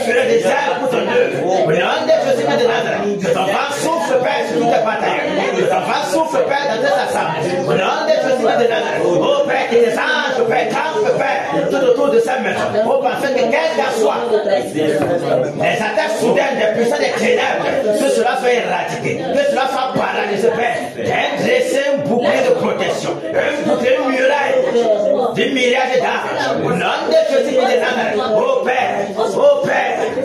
des ailes pour ton œuvre, au nom de Jésus de Nazareth, que ton vent souffle, Père, sur toutes tes batailles, que ton vent souffle, Père, dans tes assemblées, au nom de Jésus de Nazareth, oh Père, que tes anges, Père, campent, Père, tout autour de sa maison, oh Père, afin que quelle qu'elle soit, les attaques soudaines des puissants des ténèbres, que cela soit éradiqué, que cela soit paralysé, Père, dresser un bouclier de protection, un bouclier de muraille, des myriades d'anges, au nom de Jésus de Nazareth, oh Père,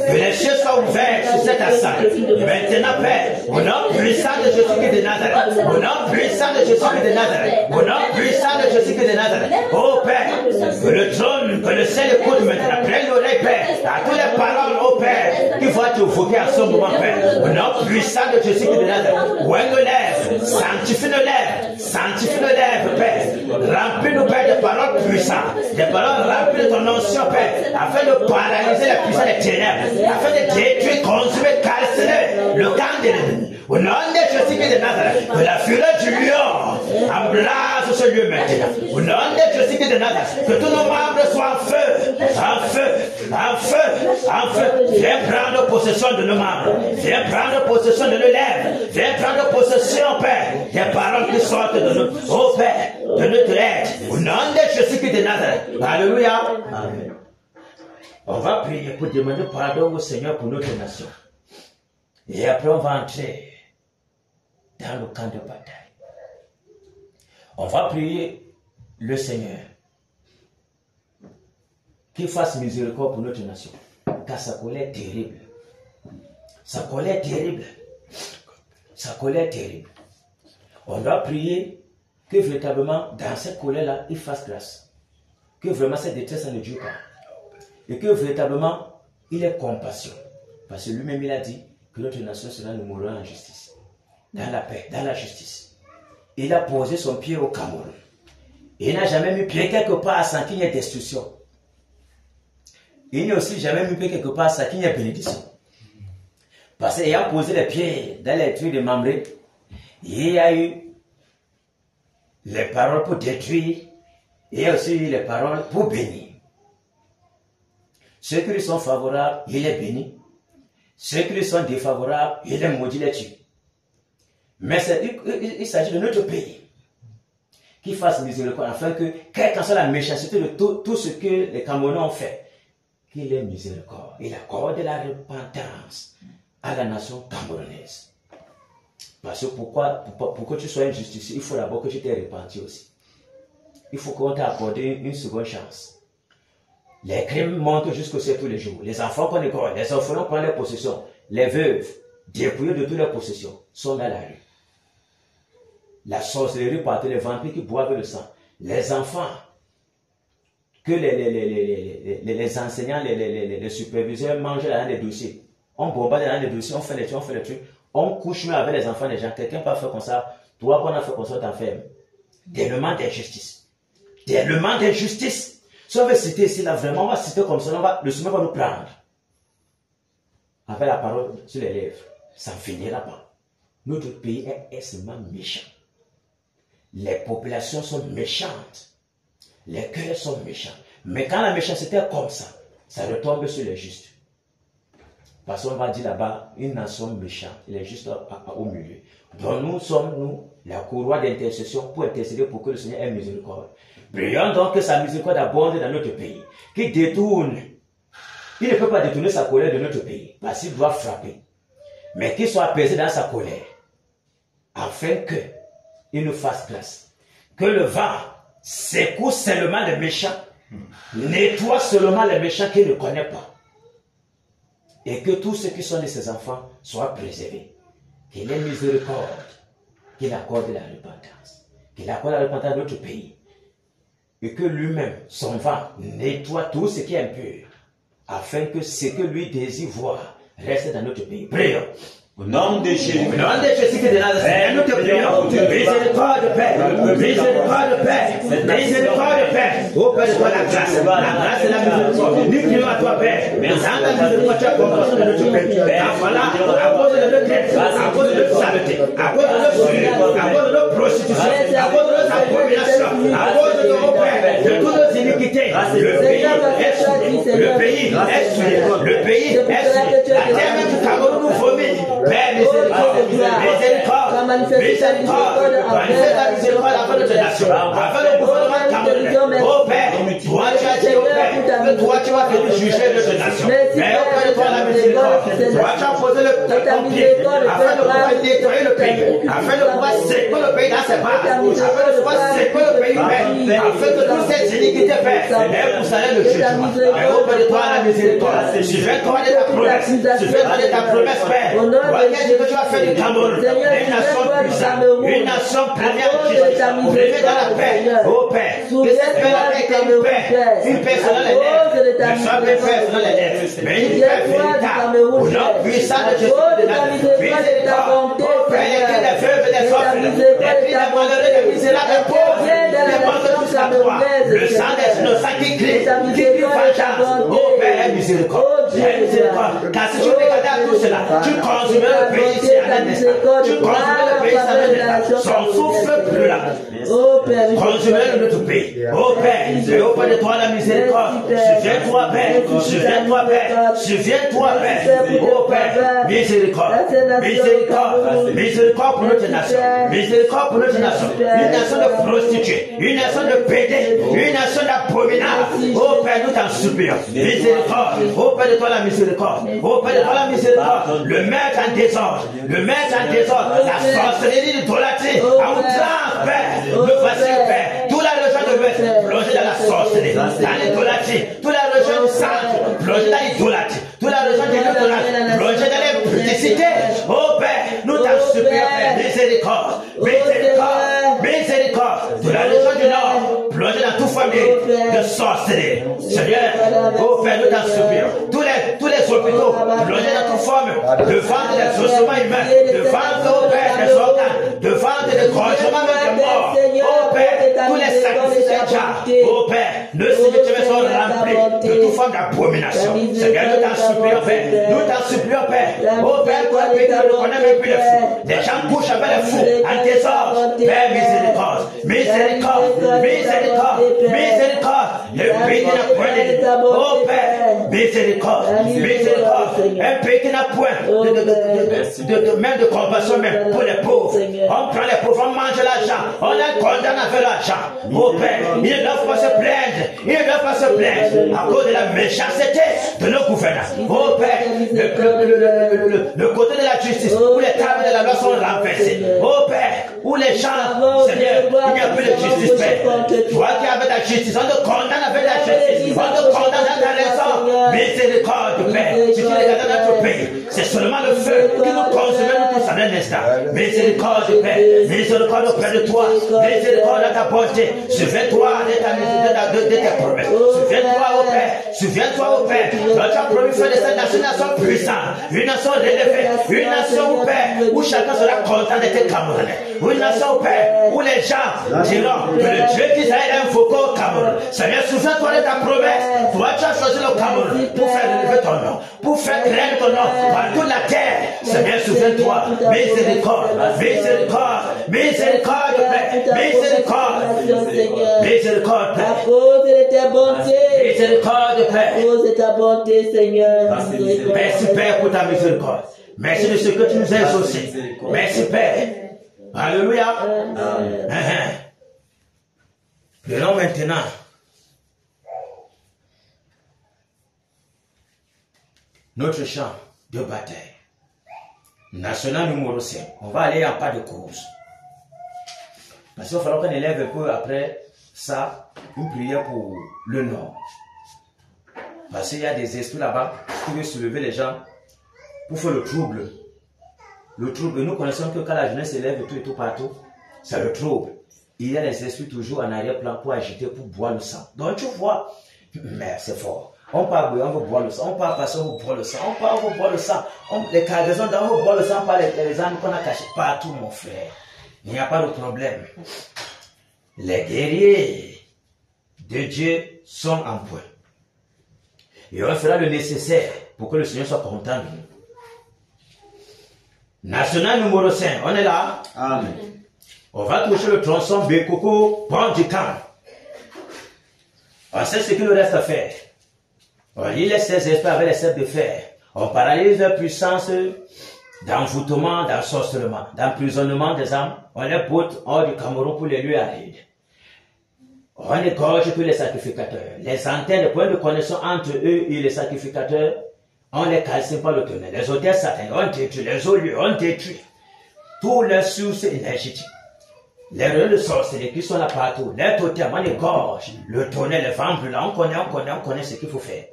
que les cieux soient ouverts sur cette assemblée. Et maintenant, Père, au nom puissant de Jésus de Nazareth, au nom puissant de Jésus de Nazareth, au nom puissant de Jésus de Nazareth, oh Père, que le trône, que le ciel écoute maintenant, prenne l'oreille, Père, à toutes les paroles, oh Père, qui vont t'évoquer à ce moment, Père, au nom puissant de Jésus de Nazareth, ouvre nos lèvres, sanctifie nos lèvres, Père, remplis-nous, Père, de paroles puissantes, des paroles remplies de ton onction, Père, afin de paralyser la puissance des ténèbres, afin de détruire, consumer, calciner le camp de l'ennemi. Au nom de Jésus de Nazareth, que la fureur du lion embrase ce lieu maintenant. Au nom de Jésus de Nazareth, que tous nos membres soient en feu. Viens prendre possession de nos membres. Viens prendre possession de nos lèvres. Viens prendre possession, Père, des paroles qui sortent de nous. Oh Père, de notre aide. Au nom de Jésus de Nazareth. Alléluia. Amen. On va prier pour demander pardon au Seigneur pour notre nation. Et après, on va entrer dans le camp de bataille. On va prier le Seigneur qu'il fasse miséricorde pour notre nation. Car sa colère est terrible. Sa colère est terrible. Sa colère est terrible. On doit prier que véritablement, dans cette colère-là, il fasse grâce. Que vraiment cette détresse ne dure pas. Et que véritablement, il ait compassion. Parce que lui-même, il a dit que notre nation sera nous mourra en justice. Dans la paix, dans la justice. Il a posé son pied au Cameroun. Il n'a jamais mis pied quelque part sans qu'il y ait destruction. Il n'a aussi jamais mis pied quelque part sans qu'il y ait bénédiction. Parce qu'il a posé les pieds dans les trucs de Mamré, il y a eu les paroles pour détruire, et aussi les paroles pour bénir. Ceux qui lui sont favorables, il les bénit. Ceux qui lui sont défavorables, il les maudit, les tue. Mais il s'agit de notre pays qui fasse miséricorde afin que, quelle qu'en soit la méchanceté de tout ce que les Camerounais ont fait, qu'il ait miséricorde. Il accorde la repentance à la nation camerounaise. Parce que pour que tu sois un justicier, il faut d'abord que tu t'aies repenti aussi. Il faut qu'on t'ait accordé une seconde chance. Les crimes montent jusqu'au ciel tous les jours. Les enfants qu'on égorge, les orphelins prennent leurs possessions, les veuves, dépouillées de toutes leurs possessions, sont dans la rue. La sorcellerie partout, les vampires qui boivent le sang, les enfants que les enseignants, les superviseurs mangent dans les dossiers. On bombarde dans les dossiers, on fait les trucs, on couche même avec les enfants des gens. Quelqu'un peut faire comme ça, toi qu'on a fait comme ça, t'enfermes. Tellement d'injustice. Tellement d'injustice. Si on veut citer ici, là, vraiment, on va citer comme ça, le Seigneur va nous prendre. Avec la parole sur les lèvres. Ça finira pas. Notre pays est extrêmement méchant. Les populations sont méchantes. Les cœurs sont méchants. Mais quand la méchanceté est comme ça retombe sur les justes. Parce qu'on va dire là-bas, une nation méchante, il est juste au milieu. Donc nous sommes, la courroie d'intercession pour intercéder pour que le Seigneur ait miséricorde. Prions donc que sa miséricorde abonde dans notre pays. Qu'il détourne. Il ne peut pas détourner sa colère de notre pays, parce qu'il doit frapper. Mais qu'il soit apaisé dans sa colère, afin qu'il nous fasse grâce. Que le vent secoue seulement les méchants, nettoie seulement les méchants qu'il ne connaît pas. Et que tous ceux qui sont de ses enfants soient préservés. Qu'il ait miséricorde, qu'il accorde la repentance. Qu'il accorde la repentance à notre pays. Et que lui-même, son vent, nettoie tout ce qui est impur. Afin que ce que lui désire voir reste dans notre pays. Prions. Au nom de Jésus. Au nom de Jésus de Nazareth, nous te prions. Miséricorde de Père. Miséricorde de Père. Miséricorde de Père. Oh Père de toi la grâce. La grâce et la miséricorde. Nous prions à toi Père. Mais sans la miséricorde, tu as compassion de notre pays. Voilà, à cause de notre être, à cause de notre saleté, à cause de notre sueur, à cause de notre prostitution, à cause de notre abomination, à cause de nos Père, de toutes nos iniquités. Le pays est souillé. Le pays est souillé. Le pays est souillé. La terre même du Cameroun nous vomit. Père, miséricorde, miséricorde, miséricorde, manifeste la miséricorde avant notre nation, avant le gouvernement camerounais. Oh Père, toi tu as dit, oh Père, que toi tu vas venir juger notre nation. Mais oh Père, toi la miséricorde, toi tu as posé le pied afin de pouvoir nettoyer le pays, afin de pouvoir séparer le pays dans ses pas, afin de pouvoir séparer le pays, Père, afin que toutes ces iniquités, Père, aient pour salaire le jugement. Mais oh Père, toi la miséricorde, suivez-toi de ta promesse, suivez-toi de ta promesse, Père. Qu'est-ce que tu vas faire du Cameroun? Une nation puissante, une nation première qui est dans la paix. Oh Père, que cette paix ait une paix selon les lèvres, ne soit pas une paix selon les lèvres, mais une paix véritable. Au nom puissant de Jésus de Nazareth, miséricorde. Oh Père, il y a que des veuves et des orphelins, des cris des malheureux, des misérables, des pauvres, demande tous à toi. Le sang des innocents qui crie vengeance. Oh Père, miséricorde, miséricorde. Car si tu regardais à tout cela, tu consumerais le pays ici à l'instant. Tu consumerais le pays à l'instant. Son souffle plus là. Consumerais notre pays. Oh Père, et au Père de toi la miséricorde. Souviens-toi, Père. Souviens-toi, Père. Souviens-toi, Père. Oh Père, miséricorde. Miséricorde. Miséricorde pour notre nation. Miséricorde pour notre nation. Une nation de prostituées. Une nation de pédés. Une nation d'abominables. Oh Père, nous t'en supplions. Miséricorde. Oh Père de toi la miséricorde. Oh Père de toi la miséricorde. Le maître en désordre. Le maître en désordre. La sorcellerie, l'idolâtrie. À outrance, Père. Le voici, Père. Toute la région de l'Ouest plongée dans la sorcellerie, dans l'idolâtrie. Toute la région du centre plongée dans l'idolâtrie. Toute la région de l'idolâtrie plongée dans les publicités. Oh Père, nous t'en supplions, Père. Miséricorde. Miséricorde. Miséricorde. Toute la région du Nord plongée dans toute famille de sorcellerie. Seigneur, oh Père, nous t'en supplions. Tous les hôpitaux plongés dans toute forme de vente des ossements humains, de vente, oh Père, des organes, de vente des gorgements de mort. Oh Père, tous les sacrifices, oh Père, nos cimetières sont remplis de toute forme d'abomination. Seigneur, nous t'en supplions, Père. Nous t'en supplions, Père. Oh Père, pour un pays qui ne connaît même plus les fous. Des gens couchent avec les fous en désordre. Père, miséricorde, miséricorde, miséricorde, miséricorde. Le pays qui n'a point de... Oh Père, miséricorde, miséricorde. Un pays qui n'a point même de compassion même pour les pauvres. On prend les pauvres, on mange l'argent, on les condamne avec l'argent. Oh Père, ils ne doivent pas se plaindre, ils ne doivent pas se plaindre à cause de la méchanceté de nos gouvernants. Oh Père, le côté de la justice, où les tables de la loi sont renversées. Oh Père, où les gens, Seigneur, il n'y a plus de justice, Père. Toi qui avais la justice, on te condamne avec la justice, on te condamne dans ta raison. Miséricorde, Père. Si tu regardes notre pays, c'est seulement le feu qui nous consomme nous tous en un instant. Miséricorde, Père. Miséricorde auprès de toi. Miséricorde à ta bonté. Souviens-toi de tes promesses. Souviens-toi, ô Père. Souviens-toi, ô Père. Notre promis fait de cette nation une nation puissante, une nation relevée, une nation, ô Père, où chacun sera content d'être Camerounais. Une nation, Père, où les gens diront que le Dieu d'Israël est invoqué au Cameroun. Seigneur, souviens-toi de ta promesse. Toi, tu as choisi le Cameroun pour faire relever ton nom, pour faire créer ton nom par toute la terre. Seigneur, souviens-toi. Miséricorde, miséricorde, miséricorde, Père, miséricorde, miséricorde, Père. À cause de ta bonté. Miséricorde, Père. À cause de ta bonté, Seigneur. Merci, Père, pour ta miséricorde. Merci de ce que tu nous as exaucé. Merci, Père. Alléluia. Prenons maintenant notre champ de bataille. National numéro 5. On va aller en pas de course. Parce qu'il va falloir qu'on élève un peu après ça une prière pour le Nord. Parce qu'il y a des esprits là-bas qui veulent soulever les gens pour faire le trouble. Le trouble, et nous connaissons que quand la jeunesse s'élève tout et tout partout, c'est le trouble. Il y a des esprits toujours en arrière-plan pour agiter, pour boire le sang. Donc tu vois, mais c'est fort. On part, on veut boire le sang. On part passer, on veut boire le sang. On part, on veut boire le sang. Les cargaisons, on veut boire le sang par les armes qu'on a cachées partout, mon frère. Il n'y a pas de problème. Les guerriers de Dieu sont en point. Et on fera le nécessaire pour que le Seigneur soit content de nous. National numéro 5, on est là. Amen. On va toucher le tronçon Bekoko, pont du camp. On sait ce qu'il nous reste à faire. On lit les 16 esprits avec les 7 de fer. On paralyse leur puissance d'envoûtement, d'ensorcellement, d'emprisonnement des âmes. On les botte hors du Cameroun pour les lieux arides. On égorge tous les sacrificateurs. Les antennes, les points de connexion entre eux et les sacrificateurs, on les calcine par le tonnerre. Les hôtels sataniques, on détruit. Les eaux lieux, on détruit. Tous les sources énergétiques. Les relais de sorcellerie qui sont là partout. Les totems, on égorge. Le tonnerre, les vents brûlants, on connaît ce qu'il faut faire.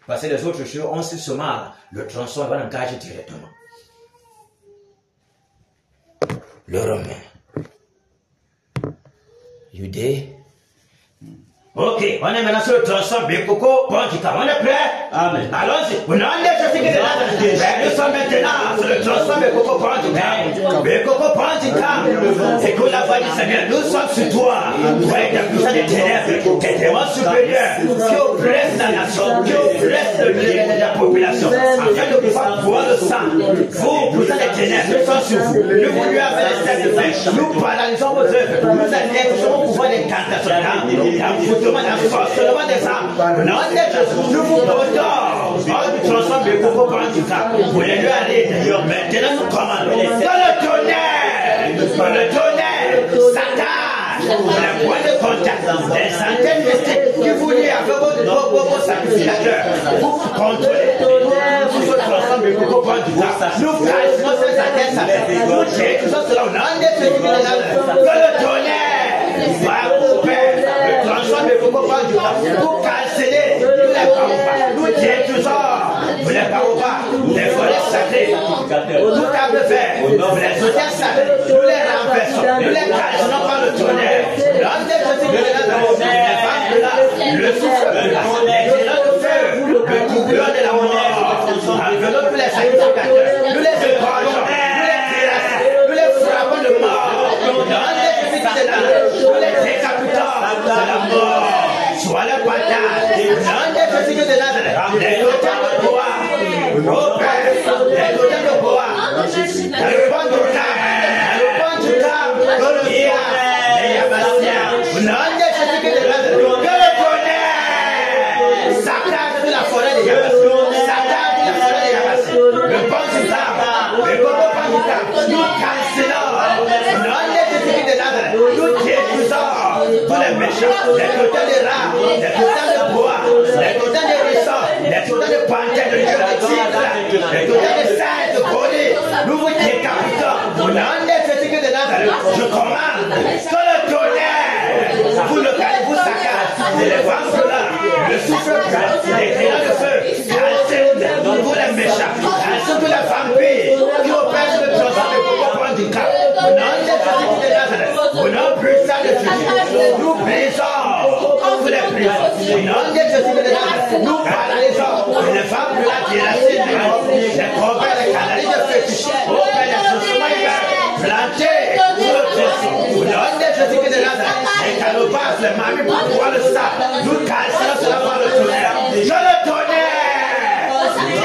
Parce que les autres choses, on sait seulement le tronçon, on va l'engager directement. Le Romain. Judée. Ok, on est maintenant sur le tronçon Bekoko, pont du camp. On est prêt? Amen. Allons-y. On a un je sais que nous sommes maintenant sur le tronçon Bekoko, pont du camp. Bekoko, pont du camp. Écoute la voix du Seigneur. Nous sommes sur toi. Toi et ta puissance des ténèbres. Tes témoins supérieurs qui oppressent la nation, qui oppressent la population. Afin de pouvoir boire le sang. Vous, puissance des ténèbres, nous sommes sur vous. Nous vous lui avons les steps de fer. Nous paralysons vos œuvres. Nous exerçons au pouvoir des cantations. Seulement des âmes. Non, nous vous portons. Du tronçon de Bekoko par du camp. Vous les lui allez. Maintenant, nous commandons. Dans le tonnerre, Satan, le point de contact, les centaines de qui vous lient avec vos sacrificateurs. Vous contrôlez. Vous le tronçon de Bekoko par du camp. Nous calcinons ces antennes. Nous détruisons cela. On a le tonnerre. Va vous faire. Le tronçon de Bekoko par du camp. Vous calcinez. Nous les parlons. Nous détruisons. Vous les parlons pas. Les forêts sacrées. Tout à peu fait. Les hôtels sacrés. Nous les renversons. Nous les calcinons par le tonnerre. L'homme de Jésus de les femmes de là. Le souffle de là. Les grenades de feu. Le doublon de la mort. Enveloppe les sacrificateurs. Nous les égorgeons. Nous les terrassons. Nous les frappons de mort. L'homme de Jésus de là. Nous les décapitons de la mort. Soit le partage. L'homme de Jésus de Nazareth. Les hôtels de bois. Oh Père. Les hôtels de bois. Dans le pont du camp. Dans le pont du camp. Il y a les Yabassiens. L'homme de Jésus de Nazareth. Que le tonnerre. Satan de la forêt des Yabassiens. Satan de la forêt des Yabassiens. Le pont du camp. Le pont du camp. Nous cancelons. L'homme de Jésus de Nazareth. Nous détruisons. Tous les méchants, les totems de rats, les totems de bois, les totems de rissons, les totems de panthères, de lieux de tigre, les totems de singes, de colis, nous vous décapitons. Au nom de Jésus de Nazareth, je commande que le tonnerre, vous le calez, vous saccagez, les vents là, le souffle, les grenades de feu, Jésus de Nazareth, au nom puissant de Jésus, nous brisons tous les prisons. Au nom de Jésus de Nazareth, nous paralysons les femmes de la dynastie de l'homme, les prophètes, les canaliers de fétiche, au Père des instruments plantés sur le tronçon. Au nom de Jésus de Nazareth, les canopas, les mamies pour pouvoir le sable, nous cassons cela par le tonnerre. Je le tonnerre!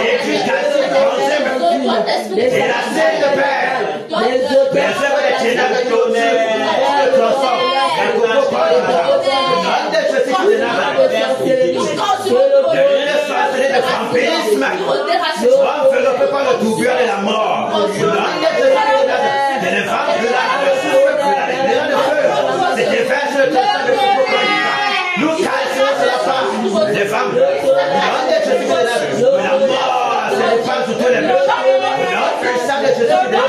Et puis casser le consume. Et la scène de Père. Les œuvres des ténèbres tonnerre, le tronçon, les copeaux par le temps. Au nom de Jésus de Nazareth, de l'île de vampirisme, soit enveloppé par le tourbillon de la mort. Au nom de Jésus de Nazareth, les femmes de la c'est des vers sur le tronçon de nous cassons la femme, les femmes, le nom de Jésus de Nazareth, la mort, c'est les femmes sur tous les murs, le nom puissant de Jésus de Nazareth.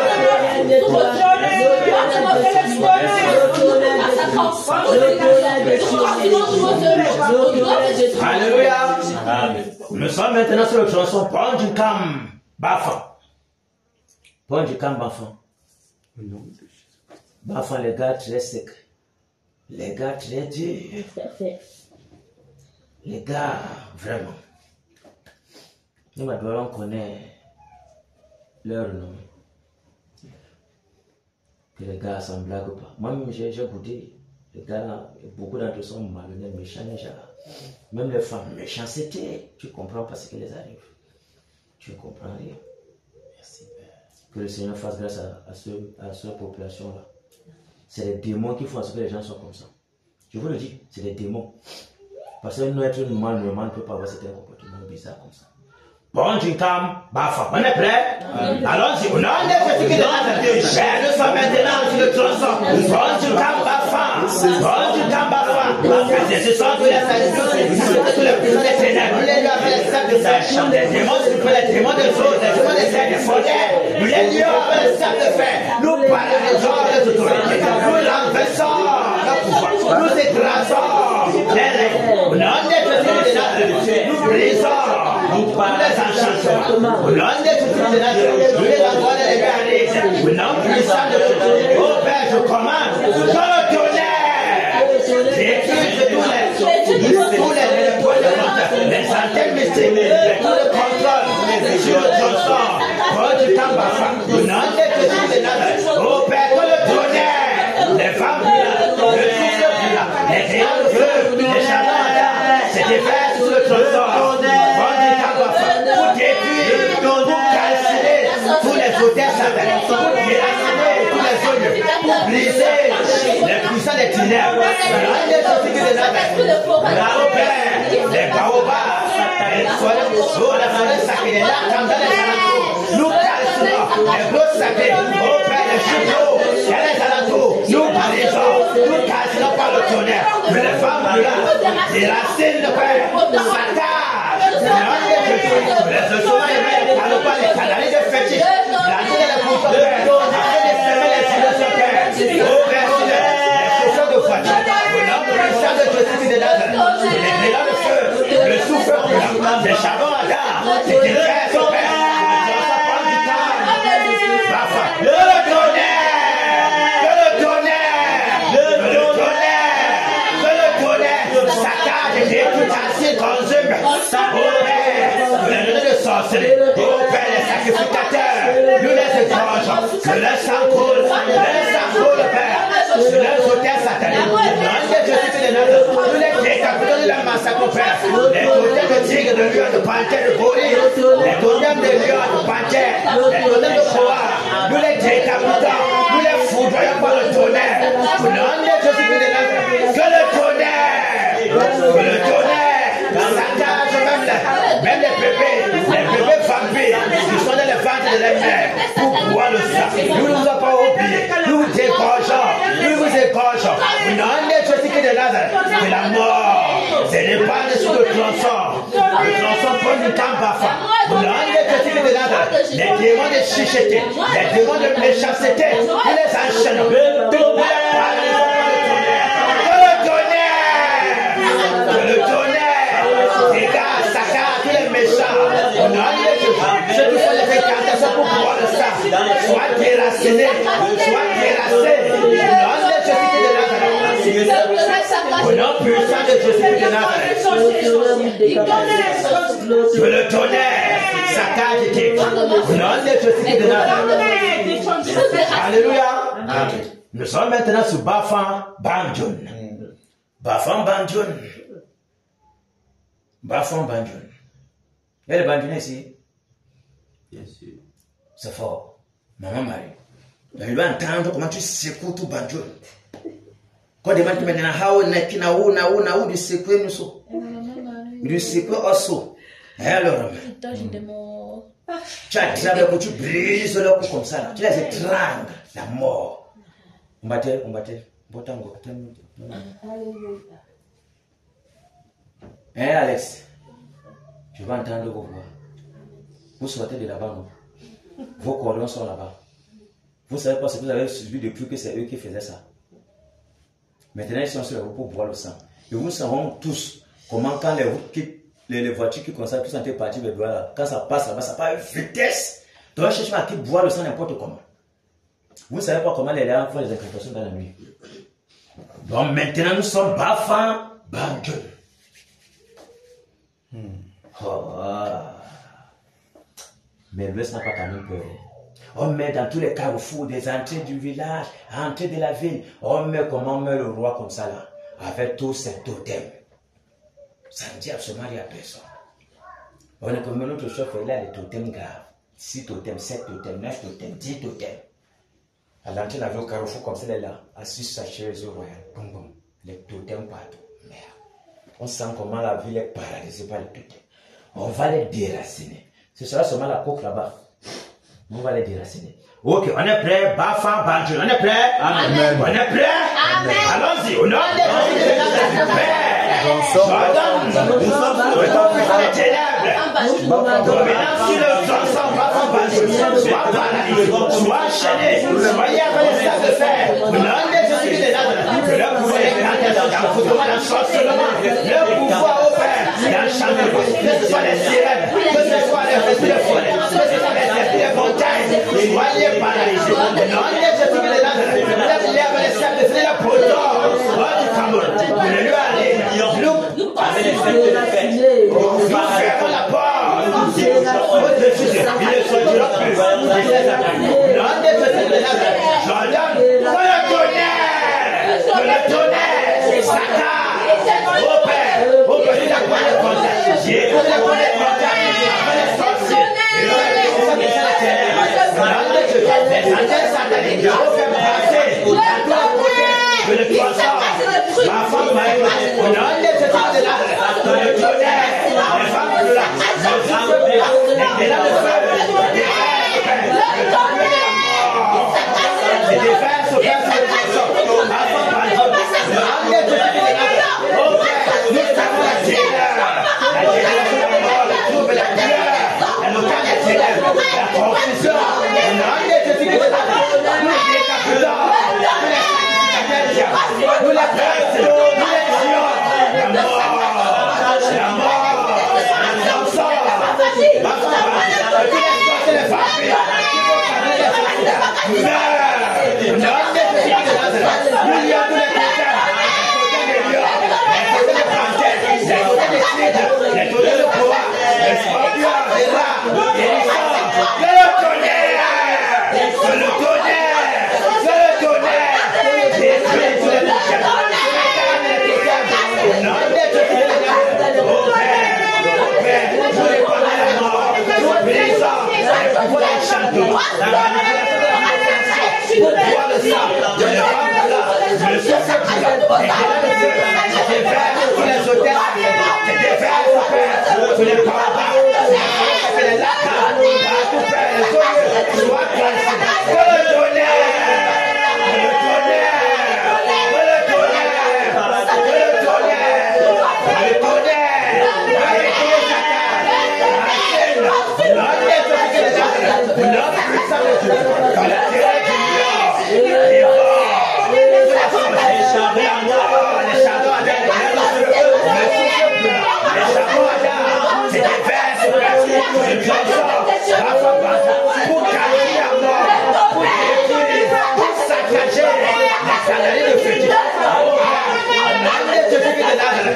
Alléluia. Nous sommes maintenant sur le tronçon, pont du camp Bafan. Pont du camp Bafan. Bafan, les gars très secs. Les gars très durs. Les gars, vraiment. Nous, maintenant, on connaît leur nom. Que les gars, ça ne blague pas. Moi-même, j'ai goûté. Les gars, beaucoup d'entre eux sont malhonnêtes, méchants, déjà. Même les femmes, méchanceté. Tu comprends pas ce qui les arrive. Tu ne comprends rien. Merci, Père. Que le Seigneur fasse grâce à cette population-là. C'est les démons qui font à ce que les gens soient comme ça. Je vous le dis, c'est les démons. Parce que nous, être humain, normal, ne peut pas avoir certains comportements bizarres comme ça. Bon, Jinkam, Bafa, on est prêt? Allons-y, on a un effet de Nazareth. Nous sommes maintenant sur le tronçon. Bon, Jinkam, Bafa. Bon, Jinkam, Bafa. Ce sont tous les ténèbres. Nous les lions avec les sacs de fer. Les démons, les démons de choses, les démons de fer, des fourrières. Nous les lions avec les sacs de fer. Nous paralysons les autorités. Nous l'enversons le pouvoir. Nous écrasons les règles. Au nom de Nazareth, nous brisons tous les enchantements. Au nom de Nazareth, nous les envoyons les gardes. Au nom puissant de Jésus. Oh Père, je commande. Je le tonnerre. Détruis tous les points de contact, les antennes mystiques, tout le contrôle sur le tronçon. Oh du camp Bafa. Au nom de Jésus de Nazareth. Oh Père, que le tonnerre. Les femmes brûlantes, le souffle brûlant, les rayons de feu, les charbons ardents, c'est des vers sur le tronçon. Oh du camp Bafa. Pour détruire, pour calciner tous les hôtels sataniques, pour déraciner tous les zones, pour briser les puissants des ténèbres. Les baobabs, les forêts sacrées, nous calcinons les blocs sacrés, au Père, les jumeaux, et les alentours, nous brisons, nous calcinons par le tonnerre, mais les femmes brûlantes, les racines de Père, saccagent, les instruments humains, les canaliers de fétiche, la nuit de poussons, afin de fermer les yeux de ce Père, au Père, les chaussures de voiture, au nom puissant de Jésus de Nazareth, les rayons de feu, le souffle brûlant, les charbons ardents, les détresses au Père, oh Père, les sacrificateurs, nous les égorgeons, que leur sang coule, Père, sur leur hôtel satanique, nous les décapitons, nous les massacrons, Père, les totems de tigre, de lion, de panthère, de gorille, les totems de lion, de panthère, les totems de proie, nous les décapitons, nous les foudroyons par le tonnerre, au nom de Jésus de Nazareth, que le tonnerre, saccage même les bébés vampires qui sont dans les ventres de la mère pour boire le sang. Nous ne nous avons pas oublié, nous vous égorgeons, au nom de Jésus de Nazareth, que la mort se répande sur le tronçon pour du camp Bafa. Au nom de Jésus de Nazareth, les démons de chicheté, les démons de méchanceté, nous les enchaînons. Le tonnerre, les gars, saccage tous les méchants. Au nom de Jésus, ceux qui font les incantations pour pouvoir le sang, soit déracinés, soit terrassés. Au nom puissant de Jésus de Nazareth. Que le tonnerre saccage tes au nom de Jésus de Nazareth. Alléluia. Nous sommes maintenant sur Bafan Banjon. Bafan Banjon. Bafan Banjon. Il y a le Banjon ici? Bien sûr. C'est fort. Maman Marie. Il va entendre comment tu secoues tout Banjon. Quand des gens qui me disent, du secouer nous sommes. Du secouer aussi. Et alors, tu as travaillé quand tu brises le coup comme ça. Tu les étrangles, la mort. On battait. Hein, Alex? Je vais entendre vos voix. Vous sortez de là-bas, non? Vos cordons sont là-bas. Vous ne savez pas ce que vous avez suivi depuis que c'est eux qui faisaient ça. Maintenant, ils sont sur la route pour boire le sang. Et vous savez tous comment quand les voitures qui consacrent tous en train de partir de là, quand ça passe là-bas, ça part à vitesse. Donc, cherchez à qui boire le sang n'importe comment. Vous ne savez pas comment les léons font les incantations dans la nuit. Donc maintenant, nous sommes Bafan Banjon. Mais l'Ouest n'a pas quand même peur. On met dans tous les carrefours des entrées du village, entrées de la ville. On met comment on met le roi comme ça là, avec tous ces totems. Ça ne dit absolument rien à personne. On est comme notre chef, il a des totems graves. 6 totems, 7 totems, 9 totems, 10 totems. À l'entrée de la ville au carrefour comme ça, elle est là, assise sa chaise royale. Boum boum. Les totems partout. Merde. On sent comment la ville est paralysée par les totems. On va les déraciner. Ce sera seulement la coque là-bas. On va les déraciner. Ok, on est prêt. Bafan Banjon, on est prêt? Amen. On est prêt? Amen. Allons-y. Au nom de Jésus. Les ténèbres. Dominant sur le Johnson, Bafan Banjon. Sois paralysé. Sois enchaîné. Soyez avec les sacs de fer. Au nom de Jésus de Nazareth. Le pouvoir est grand dans le sorcellement. Le pouvoir au Père. Dans le champ de bois. Que ce soit les sirènes. Que ce soit les esprits de forêt. Que ce soit les esprits de montagne. Soyez paralysés. Au nom de Jésus de Nazareth. Vous êtes avec les sacs de fer. Le poteau. Oh, du Cameroun. Vous ne lui allez. Nous avec les sacs de fer. Nous fermons la porte. Il ne sortira plus. Au nom de Jésus de Nazareth. J'ordonne. Le tonnerre. Satan. Au Père. Au Père. Il a quoi de contact. J'ai écouté le point de contact. Avec les sorciers. Et le reste de la terre. Les antennes sataniques. Au Père. Passer. Dans tous les côtés. Que le toit sort. Ma femme m'a écouté. Au nom de Jésus de Nazareth. Le tonnerre. Les femmes de là. Les ténèbres de feu. Les défenses au Père.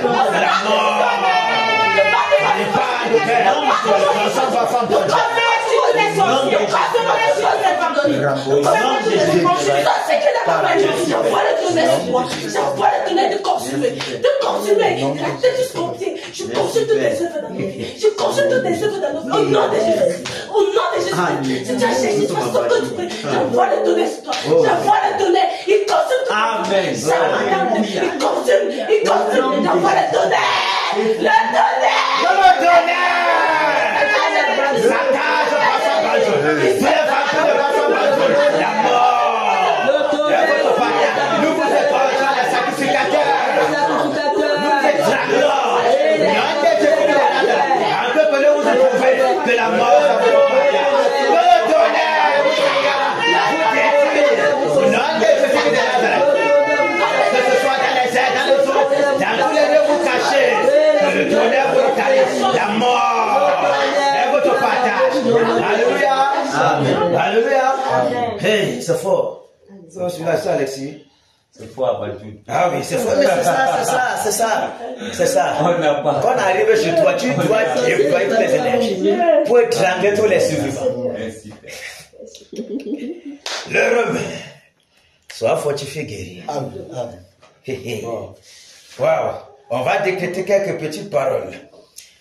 de la mort. Allez, pas de père. Ensemble, va femme de je consulte toutes les œuvres dans nos vies. Je consulte toutes les œuvres dans nos vies. Au nom de Jésus. Au nom de Jésus. Si tu as cherché, tu vas sortir du prix. J'envoie le tonnerre sur toi. J'envoie le tonnerre. Il consulte tout. Amen. Il consume. J'envoie le tonnerre. Le tonnerre. Le tonnerre. La cage passe à balle. La mort. Nous vous étrangers, les sacrificateurs. Nous êtes dragueurs. Un peu que vous trouvez que la mort va vous partir. Le tonnerre. Vous détruisez. Non, que ce soit dans les airs, dans les eaux, dans tous les lieux vous cachez. Que le tonnerre vous calme. La mort est votre partage. Alléluia. Amen. Alléluia. Hey, c'est fort. Je suis là, ça, Alexis. C'est fort après tout. Ah oui, c'est fort. C'est ça. On n'a pas. Quand on arrive chez toi, tu dois déployer toutes les énergies pour étrangler tous les survivants. Merci. Le remède. Sois fortifié, guéri. Amen. Waouh. On va décréter quelques petites paroles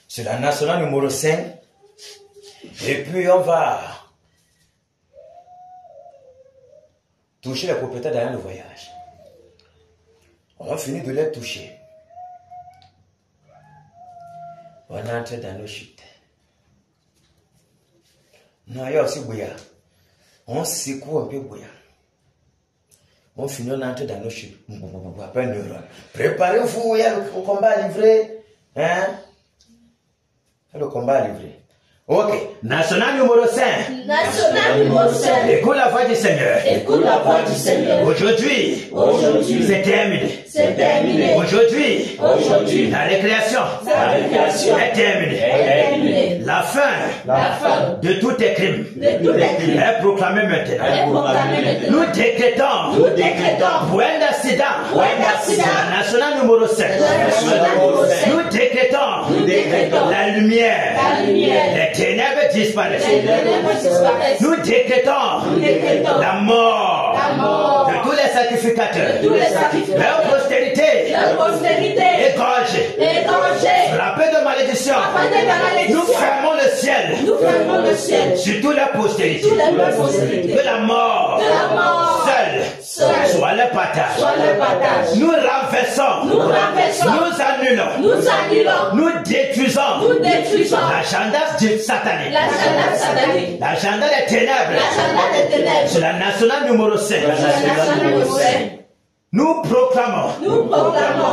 sur la nationale numéro 5. Et puis on va toucher les propriétaires dans le voyage. On va finir de les toucher. On entre dans nos chutes. Non, il y a aussi Bouya. On secoue un peu Bouya. On finit, on entre dans nos chutes. Après neurones. Préparez-vous, il y a le combat à livrer. Hein? Le combat à livrer. Ok. National numéro 5. National numéro 5. Écoute la voix du Seigneur. Écoute la voix du Seigneur. Aujourd'hui. C'est terminé. C'est terminé. Aujourd'hui. La récréation. Est terminée. La fin. De tous tes crimes. Est proclamée maintenant. Nous décrétons. Point d'accident. La nationale numéro 5. Nous décrétons. La lumière. Les ténèbres disparaissent. Nous décrétons la mort de tous les sacrificateurs. Leur postérité égorgée. Frappée de malédiction. Nous fermons le ciel sur toute la postérité. Que la mort seule soit le partage. Nous renversons. Nous annulons. Nous détruisons. L'agenda satanique. L'agenda des ténèbres. Sur la nationale numéro 5. Nous proclamons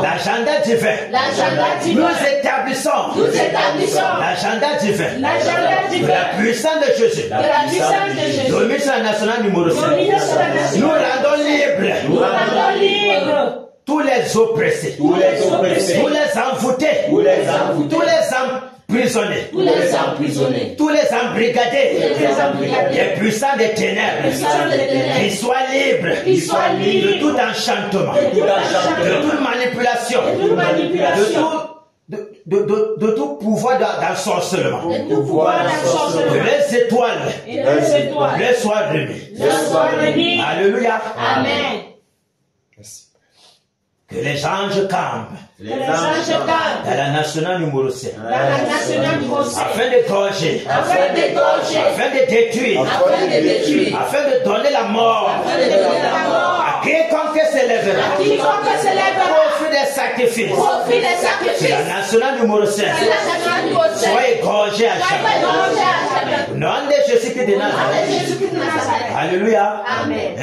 l'agenda divin. Nous établissons l'agenda divin. La puissance de Jésus. Domine sur la nationale numéro 5. Nous rendons libre tous les oppressés, tous les envoûtés, tous les emprisonnés, tous les embrigadés, les puissants des ténèbres, qu'ils soient libres de tout enchantement, de toute manipulation, de tout pouvoir d'ensorcellement, que les étoiles les soient remises. Alléluia. Amen. Que les anges campent dans la nationale numéro 7 afin d'égorger, afin de détruire, afin de donner la mort à quiconque s'élèvera au fil des sacrifices. La nationale numéro 7 soit égorgée à jamais. Au nom de Jésus-Christ de Nazareth. Alléluia. Amen.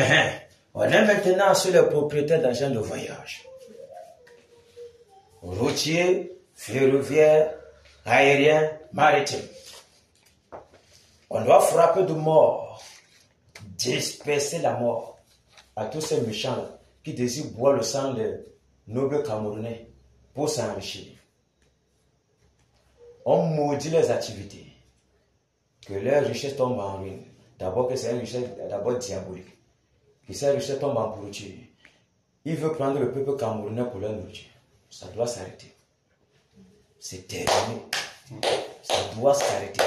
On est maintenant sur les propriétaires d'agents de voyage. Routier, ferroviaire, aérien, maritime. On doit frapper de mort, disperser la mort à tous ces méchants qui désirent boire le sang des nobles Camerounais pour s'enrichir. On maudit les activités, que leur richesse tombe en ruine. D'abord que c'est une richesse d'abord diabolique, que ces richesses tombent en pourriture. Il veut prendre le peuple camerounais pour leur nourriture. Ça doit s'arrêter. c'est terminé. Ça doit s'arrêter.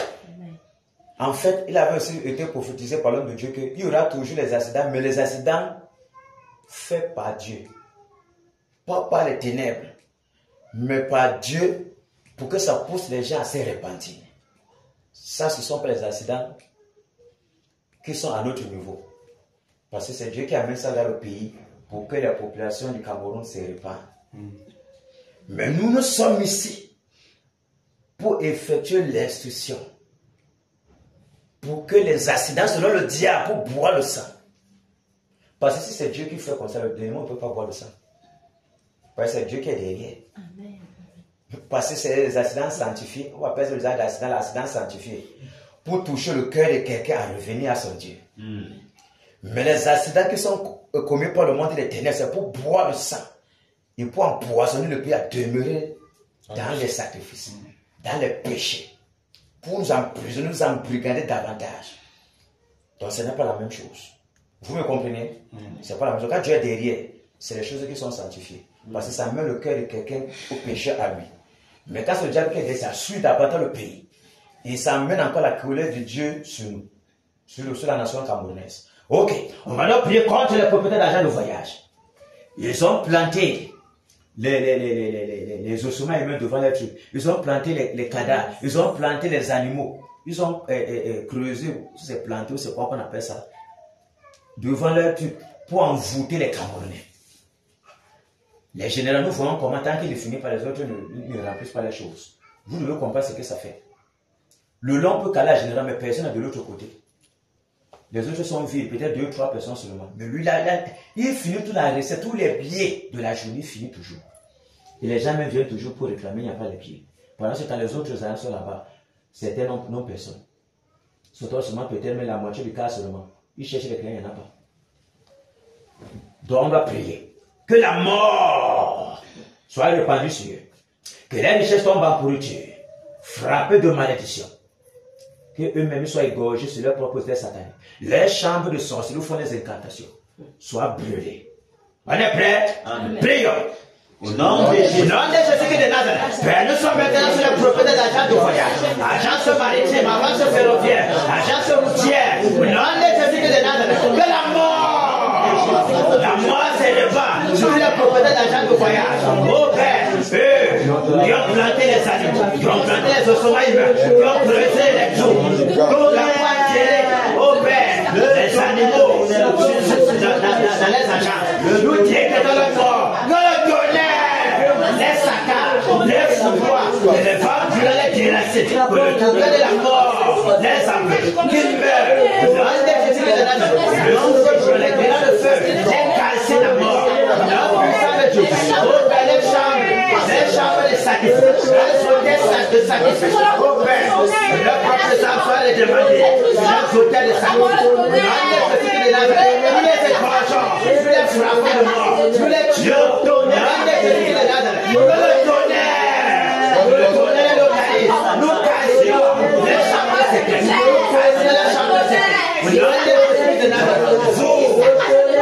En fait, il avait aussi été prophétisé par l'homme de Dieu qu'il y aura toujours les accidents, mais les accidents faits par Dieu. Pas par les ténèbres, mais par Dieu pour que ça pousse les gens à se repentir. Ça, ce ne sont pas les accidents qui sont à notre niveau. Parce que c'est Dieu qui amène ça dans le pays pour que la population du Cameroun se répande. Mais nous sommes ici pour effectuer l'instruction. Pour que les accidents, selon le diable, pour boire le sang. Parce que si c'est Dieu qui fait comme ça, le démon ne peut pas boire le sang. Parce que c'est Dieu qui est derrière. Amen. Parce que c'est les accidents sanctifiés. On appelle ça l'accident sanctifié. Pour toucher le cœur de quelqu'un à revenir à son Dieu. Mais les accidents qui sont commis par le monde des ténèbres, c'est pour boire le sang. Et pour empoisonner le pays à demeurer dans les sacrifices, dans les péchés. Pour nous emprisonner, nous embrigader davantage. Donc ce n'est pas la même chose. Vous me comprenez? Ce n'est pas la même chose. Quand Dieu est derrière, c'est les choses qui sont sanctifiées. Parce que ça met le cœur de quelqu'un au péché à lui. Mais quand ce diable qui est derrière, ça suit davantage le pays. Et ça amène encore la colère de Dieu sur nous. Sur la nation camerounaise. Ok, on va donc prier contre les propriétaires d'agents de voyage. Ils ont planté les ossements humains devant les trucs. Ils ont planté les cadavres. Ils ont planté les animaux. Ils ont creusé, c'est planté, c'est quoi qu'on appelle ça, devant leur truc pour envoûter les Camerounais. Les généraux, nous voyons comment tant qu'il est fini par les autres, ne remplissent pas les choses. Vous devez comprendre ce que ça fait. Le long peut caler la générale, mais personne n'est de l'autre côté. Les autres sont vides, peut-être 2 ou 3 personnes seulement. Mais lui, il finit toute la recette, tous les billets de la journée, il finit toujours. Et les gens même viennent toujours pour réclamer, il n'y a pas les billets. Pendant ce temps, les autres agents sont là-bas. Certains n'ont personne. Surtout seulement peut-être même la moitié du cas seulement. Ils cherchent les clients, il n'y en a pas. Donc on va prier. Que la mort soit répandue sur eux. Que les richesses tombent en pourriture. Frappées de malédiction. Que eux-mêmes soient égorgés sur leur propre terre satanique. Les chambres de sorcellerie où font des incantations soient brûlées. On est prêts? Prions. Au nom de Jésus. Au nom de Jésus de Nazareth. Père, nous sommes maintenant sur le propriétaire d'agents de voyage, agence maritime, agence ferroviaire, agence routière. Au nom de Jésus de Nazareth. Que la mort se répand sur le propriétaire d'agents de voyage. Oh Père, eux, qui ont planté les animaux, qui ont planté les ossements humains, qui ont creusé les trous, pour la poitrine. Oh Père, les animaux dans les agents. Nous décrétons le mort. Les saccages, les foutoirs, les femmes durant les délaissés, pour le trouble de la mort, les enfants qui meurent, dans les Jésus de la nation, le feu, les grêlons de feu, les calcés de mort, la puissance de Dieu, les chambres de sacrifice, les hôtels de sacrifice, au Père, leur propre sang soit les demandés, les hôtels de sacrifice, dans les Jésus de la nation, nous les écrangeons, nous les frappons de mort, nous les tuons, dans les Jésus de la nation. Le tonnerre localise, nous cassions les chambres secrètes, nous cassions les chambres secrètes. Vous donnez des vous,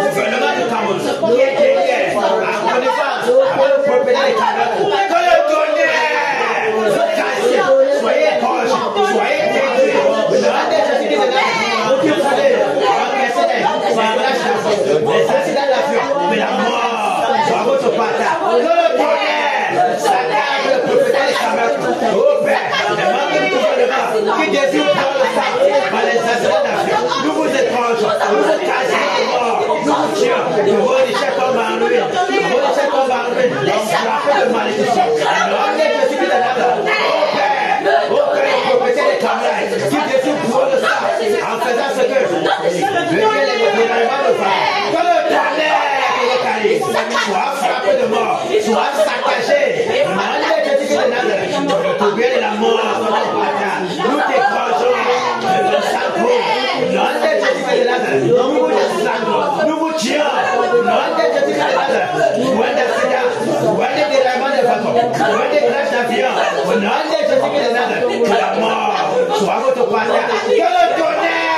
gouvernement du Cameroun, qui est derrière, en connaissance, avec le propriétaire des Cameroun, que le tonnerre vous casse, soyez écorchés, soyez détruits. Vous donnez des vous qui voulez, encaisser les accidents d'avion, mais la mort soit votre partage. Que le tonnerre s'accage le propriétaire des Cameroun. Oh Père, les membres du gouvernement qui désirent prendre le sang par les accidents d'avion, nous vous étrangeons, nous vous cassons de mort, nous vous tuons, nous vous déchets comme en ruine, nous vous déchets comme en ruine, nous frappez de malédiction. Alors, je suis de la oh Père, propriétaire des Cameroun qui désirent prendre le sang en faisant ce que lequel est le gouvernement de faire. Que le tonnerre soit frappé de mort, soit saccagé. Nous retrouver de la mort dans notre bataille. Nous décrochons le sang. Non de Jésus de Nazareth. Nous vous descendons, nous vous tuons. Non de Jésus de Nazareth. Loin d'accident, loin des déraillements de bateau, loin des crashs d'avion. Au nom de Jésus de Nazareth. Que la mort soit votre bataille. Que le tonnerre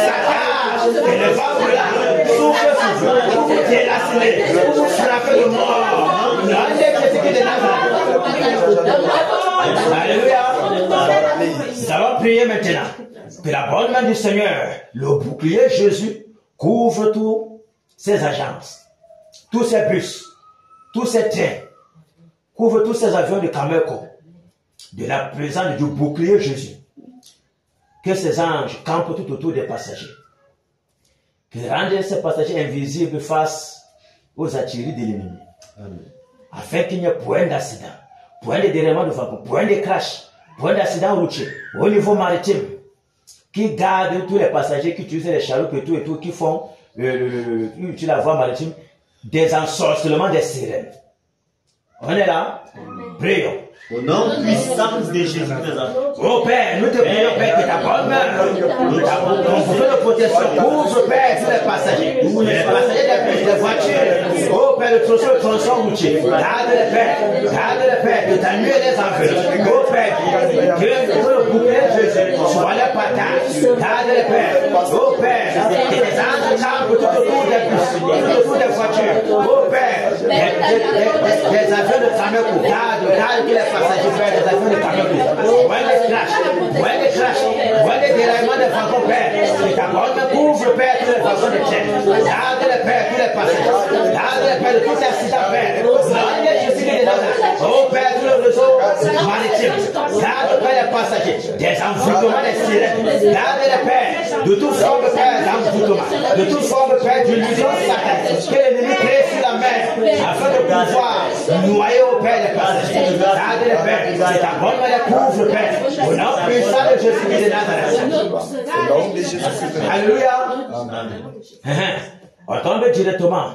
saccage et le vent brûlant souffle sur vous, vous délaciner, vous frappez de mort. nom de Jésus-Christ de Nazareth. Alléluia. Nous allons prier maintenant. Que la bonne main du Seigneur, le bouclier Jésus, couvre tous ces agences, tous ces bus, tous ces trains, couvre tous ces avions de Cameco, de la présence du bouclier Jésus. Que ces anges campent tout autour des passagers. Qu'ils rendent ces passagers invisibles face aux attirés de l'ennemi. Afin qu'il n'y ait point d'accident, point de déraillement de wagon, point de crash, point d'accident routier au niveau maritime. Qui gardent tous les passagers qui utilisent les chaloupes et tout, qui font la voie maritime, des ensorcelements des sirènes. On est là? Prions. Au nom puissant de Jésus. Oh Père, nous te prions, Père, que ta bonne main, ton bouton de protection, couvre, Père, tous les passagers des bus, des voitures. Oh Père, le tronçon routier. Garde les Père, que ta nuit les enveloppe. Oh Père, que le bouclier Jésus soit le partage. Garde les Père. Oh Père, que tes anges campent tout autour des bus, tout autour des voitures. Oh Père, des avions de Cameco, garde les passagers, Père, des avions de Cameco. Ouais, les déraillements de wagons, Père. Que ta bonne main couvre, Père, tous les wagons de train. Garde les Père, tous les passagers. Garde les Père de tous les accidents, Père. Oh Père, tout le réseau maritime. Garde, Père, les passagers. Des envoûtements des sirènes. Garde les Père, de toute forme, Père, d'envoûtement. De toute forme, Père, d'illusion satanique. Que l'ennemi crée sur la mer, afin de pouvoir noyer au Père les passagers. Garde les Père, c'est ta bonne main les couvre, Père. Au nom puissant de Jésus-Christ de Nazareth. Alléluia. On tombe directement.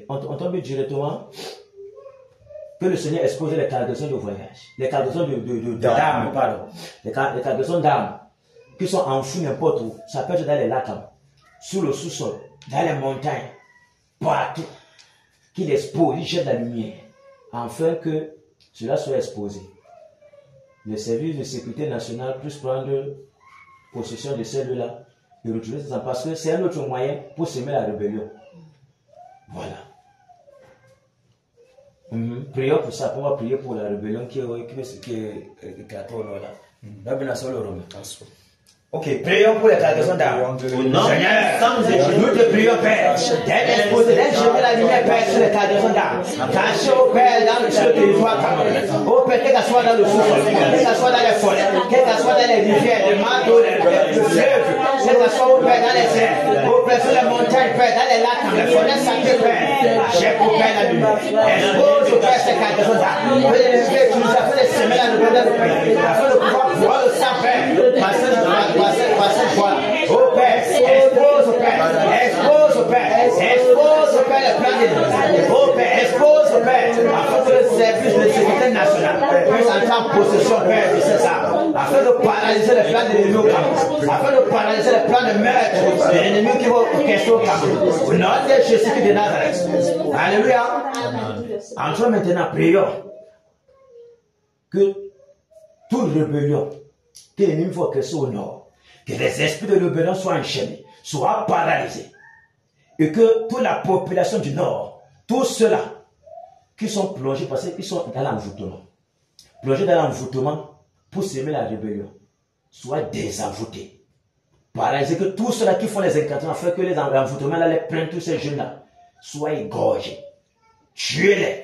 On tombe directement que le Seigneur expose les cargaisons de voyage, les cargaisons d'armes, pardon, les cargaisons d'armes qui sont enfouies n'importe où. Ça peut être dans les lacs, sous le sous-sol, dans les montagnes, partout, qu'il expose, il jette la lumière, afin que cela soit exposé. Les services de sécurité nationale puissent prendre possession de celles-là et retrouver ça parce que c'est un autre moyen pour semer la rébellion. Voilà. Prions pour ça, on va prier pour la rébellion qui est au nord là. Ok, prions pour les cargaisons d'armes. Seigneur, nous te prions, Père, d'exposer, d'enlever la lumière, Père, sur les cargaisons d'armes. Cachez, au Père, dans le territoire camerounais. Oh Père, que ce soit dans le sous-sol, que ce soit dans les forêts, que ce soit dans les rivières, les manteaux, les fleuves, que ce soit, au Père, dans les airs, au Père, sur les montagnes, Père, dans les lacs, les forêts sacrées, Père. J'ai pour Père la lumière. Expose, au Père, ces cargaisons d'armes. Fais les lever, tu nous as fait les semer la nouvelle de Père, afin de pouvoir voir le sang, Père, voilà. Oh Père, expose au Père, expose au Père, expose au Père le plan de Dieu. Oh Père, expose au Père, afin que le service de sécurité nationale puisse entrer en possession, Père, de ces armes, afin de paralyser le plan de l'ennemi au Cameroun, afin de paralyser le plan de meurtre de l'ennemi qui va orchestrer au Cameroun. Au nom de Jésus de Nazareth. Alléluia. Entrons maintenant, prions que toute rébellion que l'ennemi va orchestrer au nord, que les esprits de rébellion soient enchaînés, soient paralysés. Et que toute la population du Nord, tous ceux-là qui sont plongés, parce qu'ils sont dans l'envoûtement, plongés dans l'envoûtement pour s'aimer la rébellion, soient désenvoûtés. Paralysés, que tous ceux-là qui font les incantations, afin que les envoûtements, les prennent tous ces jeunes-là, soient égorgés. Tuez-les.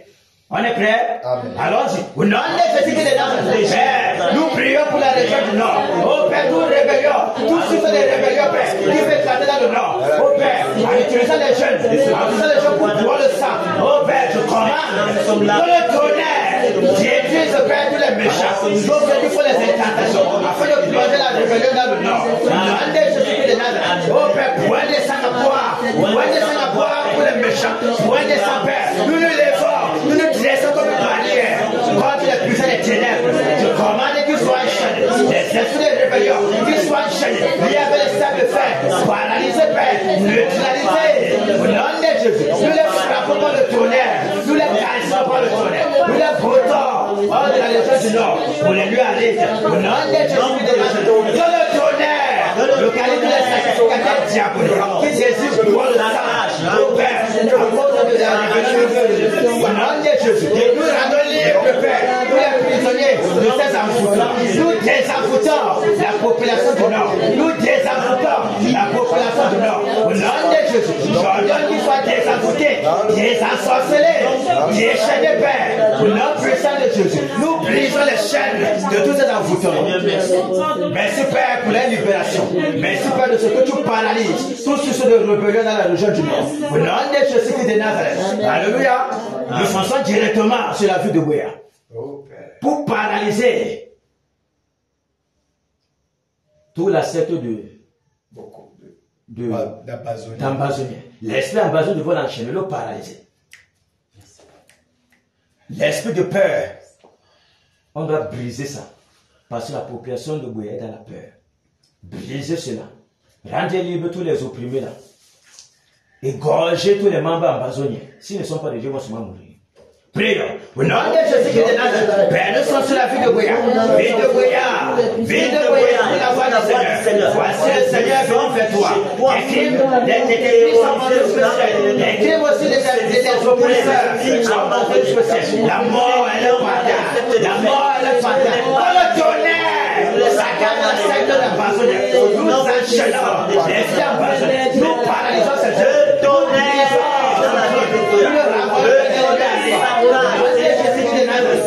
On est prêts? Allons-y. Au nom de Jésus de Nazareth, nous prions pour la région du Nord. Oh Père, toute rébellion, tout ce qui fait des rébellions, Père, qui fait éclater dans le Nord. Oh Père, en utilisant les jeunes, en utilisant les jeunes pour boire le sang. Oh Père, je commande dans le tonnerre, j'utilise, Père, tous les méchants, donc ceux qui font les incantations, afin de plonger la rébellion dans le Nord. Au nom de Jésus de Nazareth, oh Père, point de sang à boire, point de sang à boire pour les méchants, point de sang, Père, nous nous lèvons, nous nous dressons comme une barrière contre les puissants des ténèbres. Je commande qu'ils soient enchaînés, les esprits de rébellion, qu'ils soient enchaînés, liés avec les sables de fer, paralysés, Père, neutralisés. Au nom de Jésus, nous les frappons par le tonnerre, nous les caressons par le tonnerre, nous les brotons hors de la région du Nord pour les lieux arides. Au nom de Jésus, dans le tonnerre, localise les sacrificateurs diaboliques qui Jésus pour le sang. Au Père, Jésus, nous rendons libre, Père, tous les prisonniers de ces envoûtants. Nous désenvoûtons la population du Nord. Nous désenvoûtons la population du Nord. Au nom de Jésus, j'ordonne qu'ils soient désenvoûtés, désensorcelés, déchaînés, Père. Au nom puissant de Jésus, nous brisons les chaînes de tous ces envoûtants. Merci, Père, pour la libération. Merci, Père, de ce que tu paralyses tout ce de rébellion dans la région du Nord. Au nom de Jésus de Nazareth. Alléluia. Nous fonçons directement sur la ville de Bouya pour paralyser tout la secte d'Ambazoniens. L'esprit Ambazonien devant l'enchaîner, le paralyser. L'esprit de peur, on doit briser ça. Parce que la population de Bouya est dans la peur. Briser cela. Rendre libre tous les opprimés là. Égorger tous les membres ambazoniens. S'ils ne sont pas des Dieu, ils vont sûrement mourir. Prions. Au nom de Jésus qui est de Nazareth. Père, nous sommes sur la ville de Bouya. Ville de Bouya. Ville de Bouya. Pour la voix du Seigneur. Voici le Seieur venu vers toi. Des crimes sans mention spéciale. Des crimes aussi des oppresseurs. Sans mention spéciale. La mort et le pardon. La mort et le pardon. Dans le tonnerre. Ça garde la secte d'Ambazoniens. Nous enchaînons. Les filles ambazoniens. Nous paralysons cette œuvre.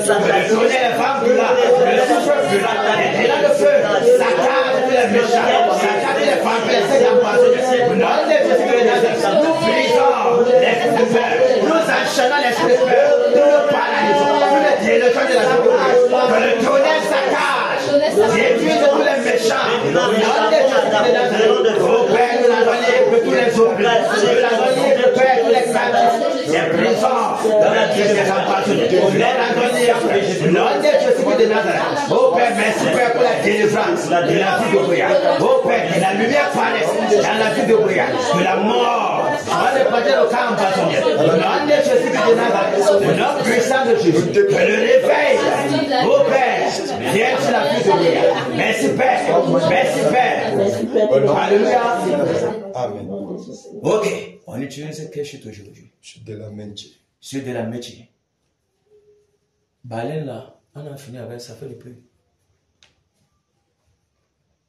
Le les femmes de là, le souffle de là, et là le feu, ça casse les méchants, ça casse les femmes, les Ambazoniens. Nous brisons l'esprit de peur, nous enchaînons l'esprit de peur, nous le paralysons, nous le délogeons de la journée, que le tonnerre saccage, détruit tous les méchants, au Père, nous l'avons libre tous les opprimés, nous l'avons libre, Père, tous les captifs, les prisons, dans la vie des Ambazoniens, nous l'avons libre. Nom de Jésus de Nazareth. Oh Père, merci Père pour la délivrance de la vie de Bouya. Oh Père, que la lumière paraisse dans la vie de Bouya. Que la mort va dépasser le camp ambazonien. Au nom de Jésus de Nazareth. Au nom puissant de Jésus. Que le réveil, oh Père, vienne sur la vie de Bouya. Merci Père. Merci Père. Alléluia. Amen. Ok, on utilise quelle chute aujourd'hui? Chute de la métier. Chute de la métier. Baleine là, on a fini avec ça, fait le prix.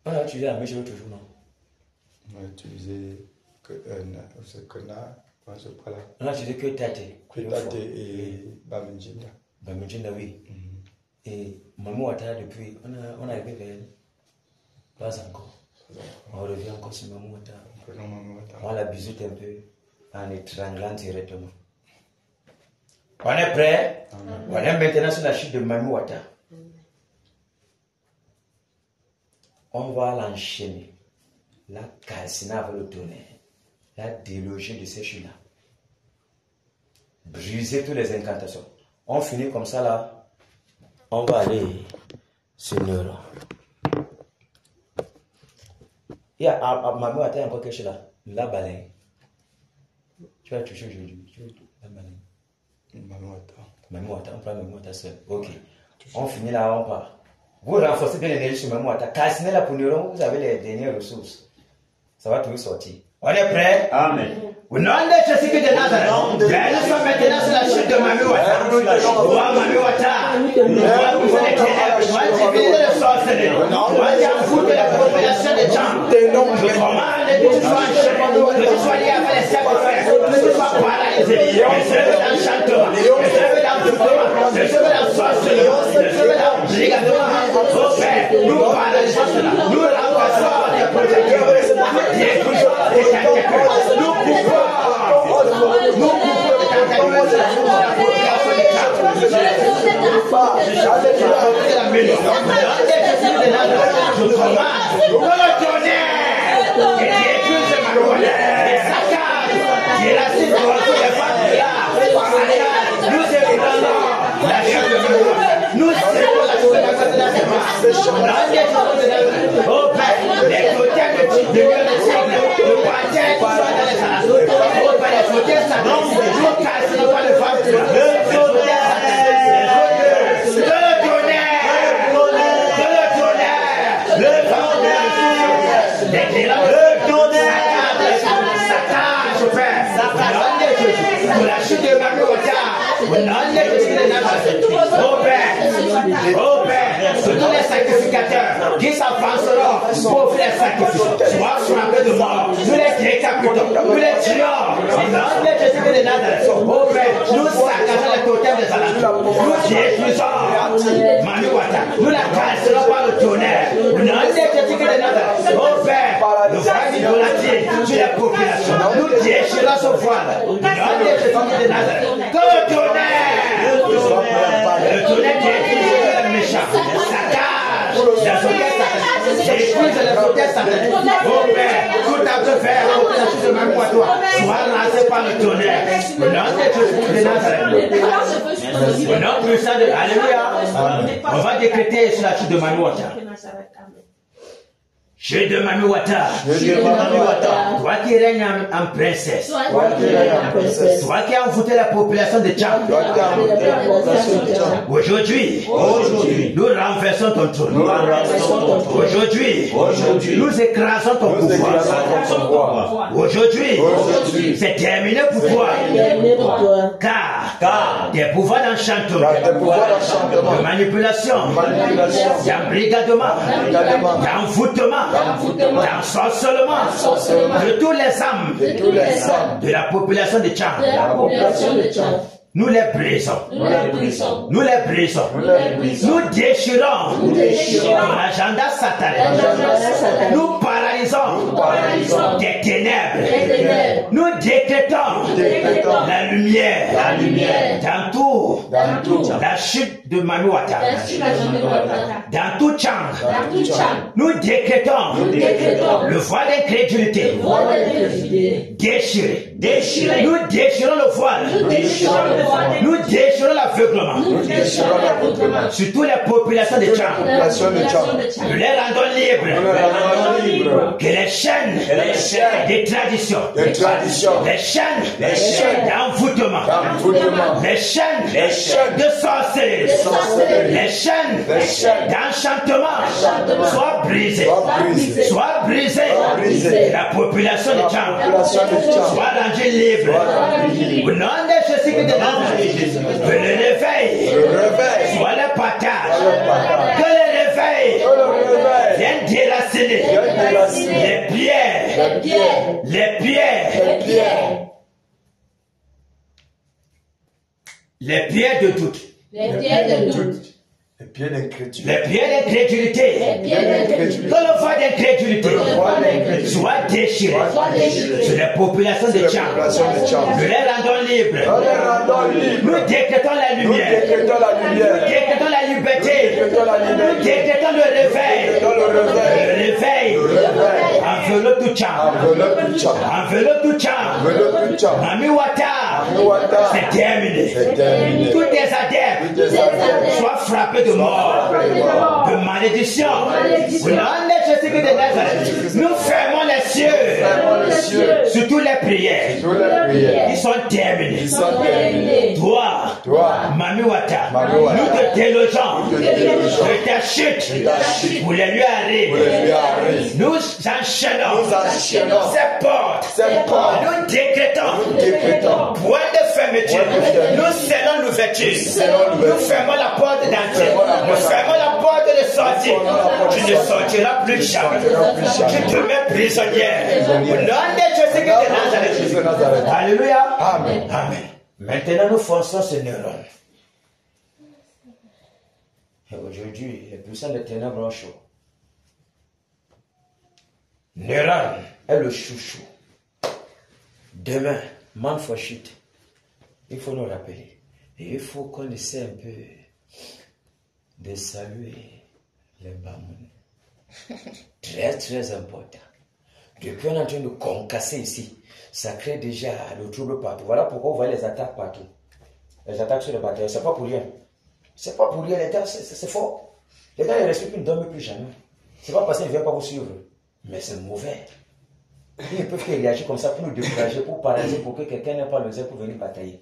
On a utilisé la même chose toujours, non? On a utilisé que on a utilisé que Tate. Que Tate et Bamidjinda. Bamidjinda, oui. Et Mamou Ouattara, depuis, on a arrivé vers elle. Pas encore. On revient encore sur Mamou Ouattara. On la bisoute un peu en étranglant directement. On est prêt? On est maintenant sur la chute de Mamou Ouattara. On va l'enchaîner, la calciner avec le tonnerre, la déloger de ces chutes-là, briser toutes les incantations. On finit comme ça là, on va aller sur Neuro. Il y a Mamou Ouattara encore quelque chose là, la baleine. Tu vas toucher aujourd'hui, la baleine. Mamou Ouattara, on prend Mamou Ouattara seul. Ok. On finit là, on part. Vous renforcez bien l'énergie sur Mamou Ouattara. Cassinez la Pounéron, vous avez les dernières ressources. Ça va tout sortir. On est prêt? Amen. Au nom de Jésus de Nazareth, nous sommes maintenant sur la chute de Mamou Ouattara. Mamou Ouattara, nous allons vous les ténèbres, nous allons diviser les sorcelleries, nous allons foutre la population des gens. Je commande que tu sois enchaîné, que tu sois lié avec les cercles de fer, que tu sois paralysé, que tu sois dans le chantement, que tu sois dans le tourment, que tu sois dans le sorcellerie, que tu sois dans le ligatement. Au Père, nous paralysons cela, nous remplaçons les projecteurs, nous détruisons les tentacles, nous coupons. Nous pouvons la population des cartes. Je commande le tonnerre et détruise ma colère et saccage qui racine pour les femmes là. Nous évidemment la chute de Mamou. Nous serons la chute de la semence. Oh Père, les totems de Dieu de siècle, le parterre qui soit dans les salades. Oh Père, les totems ça nous casse pas le ventre. Le tonnerre. Le tonnerre. pour la chute de Mamie Wata, au nom de Jésus de Nazareth, oh Père, que tous les sacrificateurs qui s'avanceront pour faire sacrifice soient frappés de mort. Nous les décapitons, nous les tuons. Au nom de Jésus de Nazareth, oh Père, nous saccageons les totems des alentours. Nous détruisons Mamie Wata. Nous la casserons par le tonnerre. Au nom de Jésus de Nazareth, oh Père, nous faisons idolâtrie sur les populations. Nous déchirons son voile. Au nom de Jésus de Nazareth, que le tonnerre détruit les méchants. Saccage les hôtels sataniques. Détruise les hôtels sataniques. Oh Père, tout à te faire au dessus de Mamie Wata soit lancé par le tonnerre. Au nom de Jésus de Nazareth. Au nom puissant de Alléluia. On va décréter sur la chute de Mamie Wata. Chute de Mamie Wata. Toi qui règnes en princesse. Toi qui as envoûté la population de Tchad. Aujourd'hui, nous renversons ton trône. Aujourd'hui, nous écrasons ton pouvoir. Aujourd'hui, c'est terminé pour toi. Car tes pouvoirs d'enchantement, de manipulation, d'embrigadement, d'envoûtement, d'ensorcellement de tous les âmes de la population de Tchad. Nous les brisons. Nous les brisons. Nous déchirons l'agenda satanique. Nous paralysons des ténèbres. Nous décrétons la lumière dans tout la chute de Mamie Wata. Dans tout Tchad. Nous décrétons le voile d'incrédulité. Déchiré. Nous déchirons le voile. Nous déchirons l'aveuglement sur toutes les populations de Tchad. Nous les rendons libres. Que les chaînes des traditions, les chaînes d'envoûtement, les chaînes de sorcellerie, les chaînes d'enchantement soient brisées. La population de Tchad soit rendue libre. Au nom de Jésus de Nazareth, que le réveil soit le partage. Que le réveil vienne déraciner les pierres de doute. Les pieds d'incrédulité. Les pieds d'incrédulité. Que le voile d'incrédulité soit déchiré sur les populations de Tchad. Nous les rendons libres. Nous décrétons la lumière. Nous décrétons la liberté. Nous décrétons le réveil. Le réveil. Enveloppe tout Tchad. Enveloppe tout Tchad. Mamie Wata. C'est terminé. Tous tes adeptes soient frappés de mort, de malédiction. Au nom de Jésus de Nazareth, nous fermons les cieux sur toutes les prières. Ils sont terminés. Toi, Mamie Wata, nous te délogeons de ta chute pour les lieux arrivent. Nous enchaînons ces portes. Nous décrétons point de fermeture. Nous scellons l'ouverture. Nous fermons la porte d'entrée. Nous fermons la porte de sortie. Tu ne sortiras plus jamais. Tu te mets prisonnière. Au nom de Jésus de Nazareth. Alléluia. Amen. Maintenant, nous fonçons ce neurone. Et aujourd'hui, les puissants des ténèbres ont chaud. Neurone est le chouchou. Demain, man for shit. Il faut nous rappeler. Et il faut qu'on essaie un peu de saluer les Bamoun. Très important. Depuis on est en train de concasser ici, ça crée déjà le trouble partout. Voilà pourquoi vous voyez les attaques partout. Les attaques sur les batailles, c'est pas pour rien. C'est pas pour rien, les gars, c'est fort. Les gars, ils respectent, ils ne dorment plus jamais. C'est pas parce qu'ils ne viennent pas vous suivre. Mais c'est mauvais. Ils peuvent réagir comme ça pour nous décourager, pour paralyser, pour que quelqu'un n'ait pas le zèle pour venir batailler.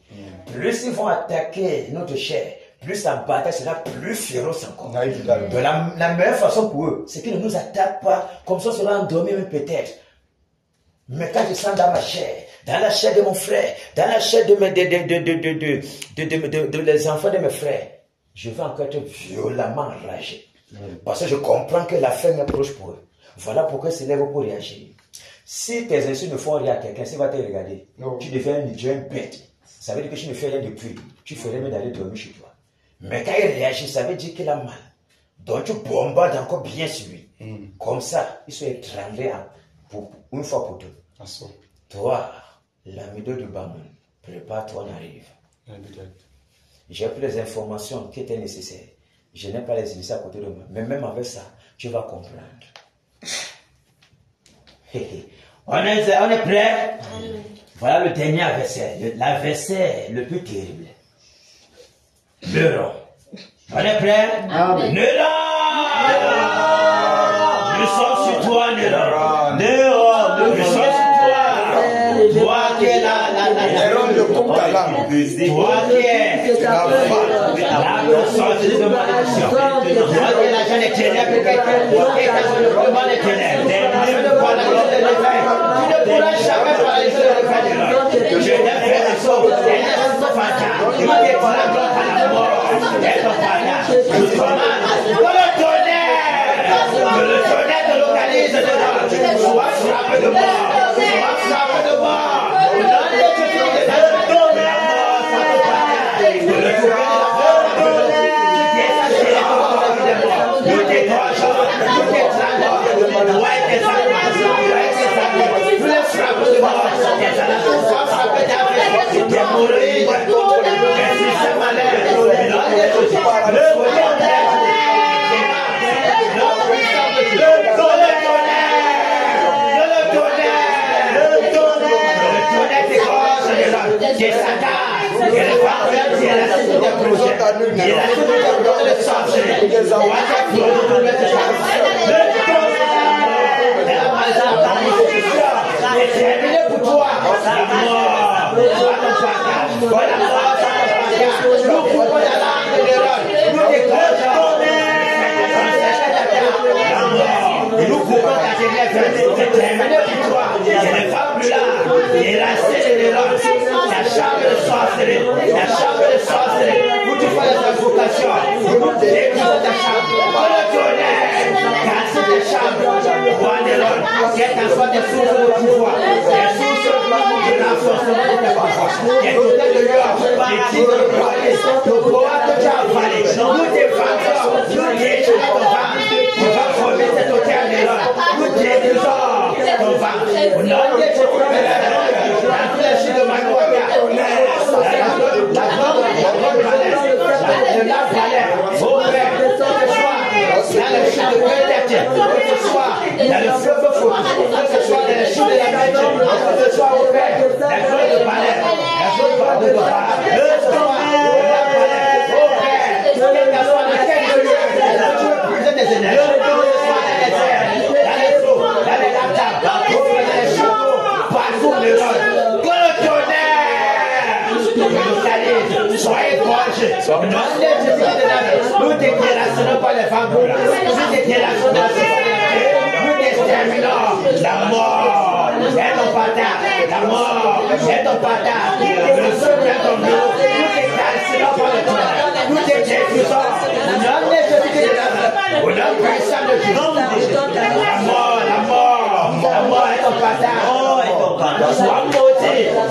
Plus ils vont attaquer notre chair, plus la bataille sera plus féroce encore. De la meilleure façon pour eux, c'est qu'ils ne nous attaquent pas, comme ça on sera endormi même peut-être. Mais quand je sens dans ma chair, dans la chair de mon frère, dans la chair de les enfants de mes frères, je vais encore être violemment enragé. Parce que je comprends que la fin est proche pour eux. Voilà pourquoi ils se lèvent pour réagir. Si tes insultes ne font rien à quelqu'un, s'il va te regarder, tu deviens une bête. Ça veut dire que tu ne fais rien depuis. Tu ferais mieux d'aller dormir chez toi. Mais quand il réagit, ça veut dire qu'il a mal. Donc tu bombardes encore bien sur lui. Comme ça, il soit étranglé une fois pour toutes. Toi, l'ami de Bamoun, prépare-toi, on arrive. J'ai pris les informations qui étaient nécessaires. Je n'ai pas les initiés à côté de moi. Mais même avec ça, tu vas comprendre. On est prêt? Voilà le dernier verset. L'adversaire le plus terrible. Neuron. On est prêt? Neuron! Nous sommes sur toi, Neuron. Nous sommes sur toi. Toi qui es la toi qui es la sorte de malédiction. Toi qui es l'agent des ténèbres, qui est le commandement des ténèbres. Tu ne pourras jamais paralyser le fait de l'homme. Je t'ai fait la sauve. Elle est son fantasme. Tu m'as dit pour la gloire à la mort. Elle ton fantasme. Nous commande. Le tonnerre te localise dedans. Sois frappé de mort. Sois frappé de mort.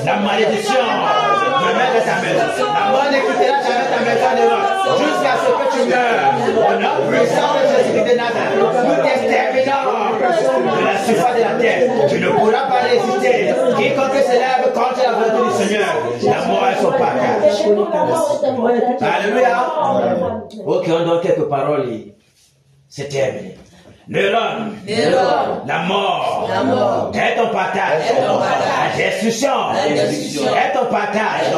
La malédiction, la mort n'écoutera jamais ta maison jusqu'à ce que tu meurs. Au nom puissant de Jésus de Nazareth, nous t'exterminons de la surface de la terre. Tu ne pourras pas résister. Quiconque se lève contre la volonté du Seigneur, la mort est son partage. Alléluia. Ok, on donne quelques paroles. C'est terminé. Neuron, la mort est ton partage. La destruction est ton partage.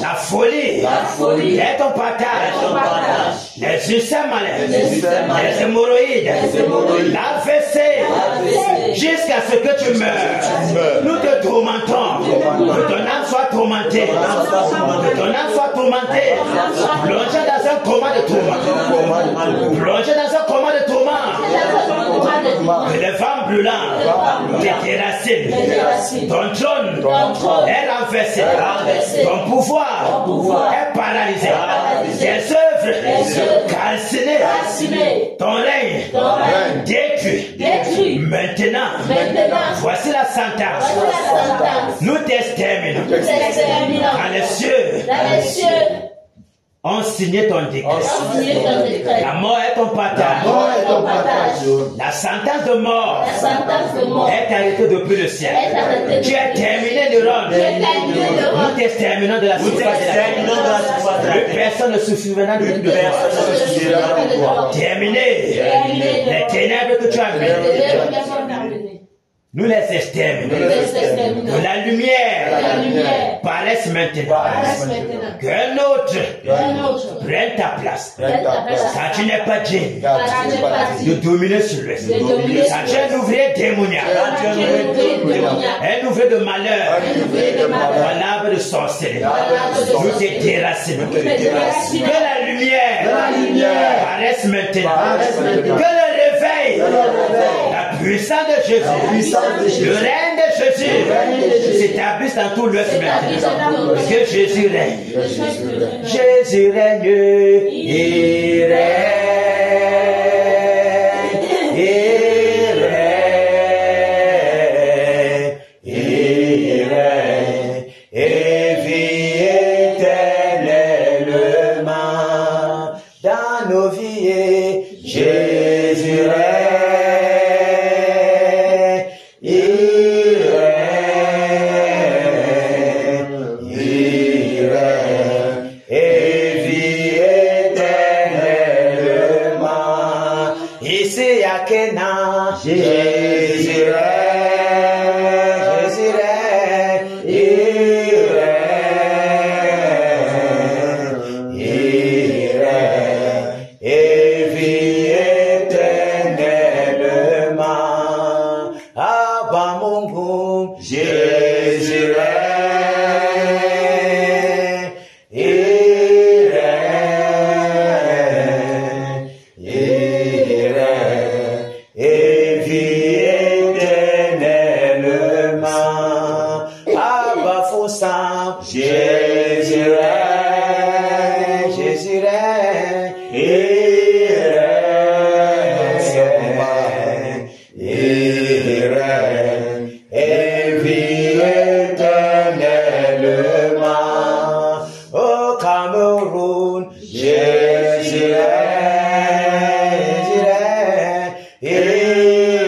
La folie est ton partage. Les ulcères malades, les hémorroïdes, l'AVC, jusqu'à ce que tu meurs. Nous te tourmentons. Que ton âme soit tourmentée. Que ton âme soit tourmentée. Plongé dans un coma de tourment. Plongé dans un coma de tourment. Que le vent brûlant te déracine. Ton trône est renversé. Ton pouvoir est paralysé. Tes œuvres calcinées. Ton règne détruit. Maintenant, voici la sentence. Nous t'exterminons. Dans les cieux ont signé ton décret. La mort est ton partage. La sentence de mort est arrêtée depuis le ciel. Tu es terminé de Rome. Nous t'exterminons de la surface de la terre. Personne ne se souviendra de terminé. Les ténèbres que tu as mis. Nous les exterminons. Que la lumière paraisse maintenant. Qu'un autre prenne ta place. Quand tu n'es pas digne de dominer sur l'Ouest. Quand tu es un ouvrier démoniaque. Un ouvrier de malheur. Un arbre de sorcellerie. Nous te déracinons. Que la lumière paraisse maintenant. Que le réveil, la puissance de Jésus, le règne de Jésus s'établisse dans tout l'Ouest maintenant. Que Jésus règne. Jésus règne. Il règne. Il règne. Il règne. Et vit éternellement dans nos vies. Jésus règne. Jésus règne, il règne, et vit éternellement. Abba mon goût, Jésus règne, il règne, il règne, et vit éternellement. Abba Foussam, Jésus règne, Jésus règne, il règne, il règne, et vit éternellement. Au Cameroun, Jésus règne, il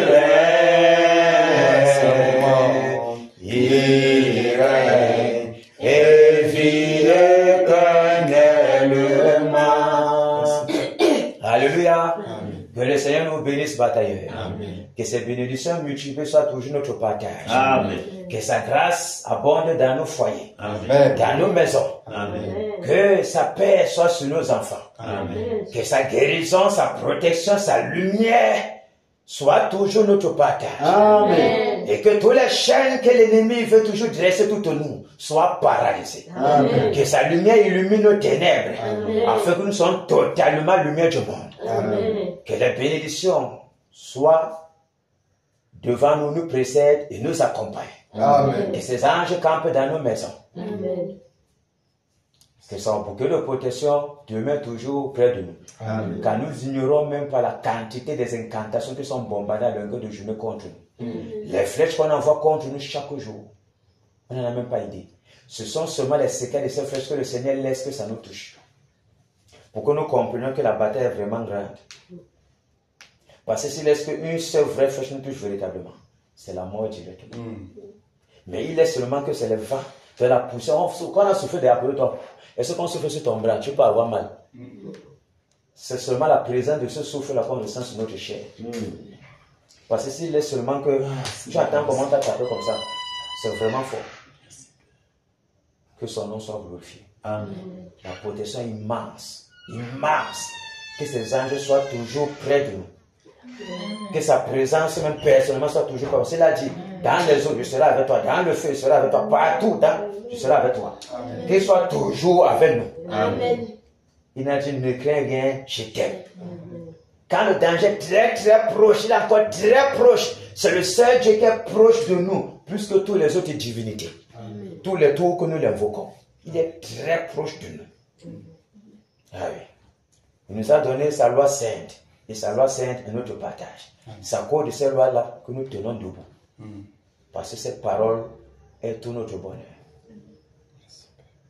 règne, et vit éternellement. Alléluia. Que le Seigneur nous bénisse, batailleurs. Que ses bénédictions multipliées soient toujours notre partage. Amen. Que sa grâce abonde dans nos foyers, dans nos maisons. Amen. Que sa paix soit sur nos enfants. Amen. Que sa guérison, sa protection, sa lumière soit toujours notre partage. Amen. Et que tous les chaînes que l'ennemi veut toujours dresser tout au nous soient paralysées. Amen. Que sa lumière illumine nos ténèbres. Amen. Afin que nous soyons totalement lumière du monde. Amen. Que les bénédictions soient devant nous, nous précèdent et nous accompagnent. Amen. Que ces anges campent dans nos maisons. Amen. Que son bouquet de protection demeure toujours près de nous. Amen. Car nous ignorons même pas la quantité des incantations qui sont bombardées à longueur de journée contre nous. Les flèches qu'on envoie contre nous chaque jour, on n'en a même pas idée. Ce sont seulement les séquelles de ces flèches que le Seigneur laisse que ça nous touche. Pour que nous comprenions que la bataille est vraiment grande. Parce que s'il laisse qu'une seule vraie flèche nous touche véritablement, c'est la mort directement. Mais il laisse seulement que c'est le vent, c'est la poussière. Quand on a soufflé derrière toi, est-ce qu'on souffle sur ton bras, tu peux avoir mal. C'est seulement la présence de ce souffle-là qu'on ressent sur notre chair. Parce que s'il laisse seulement que tu attends comment tu as tapé comme ça, c'est vraiment fort. Que son nom soit glorifié. Amen. La protection immense, immense. Que ces anges soient toujours près de nous. Que sa présence, même personnellement, soit toujours comme s'il a dit, dans les eaux, je serai avec toi, dans le feu, je serai avec toi, partout, je serai avec toi. Qu'il soit toujours avec nous. Amen. Il n'a dit, ne crains rien, je t'aime. Quand le danger est très très proche, il est encore très proche. C'est le seul Dieu qui est proche de nous, plus que toutes les autres divinités. Tous les tours que nous l'invoquons. Il est très proche de nous. Ah oui. Il nous a donné sa loi sainte. Et sa loi sainte est notre partage. C'est à cause de ces lois-là que nous tenons debout. Parce que cette parole est tout notre bonheur.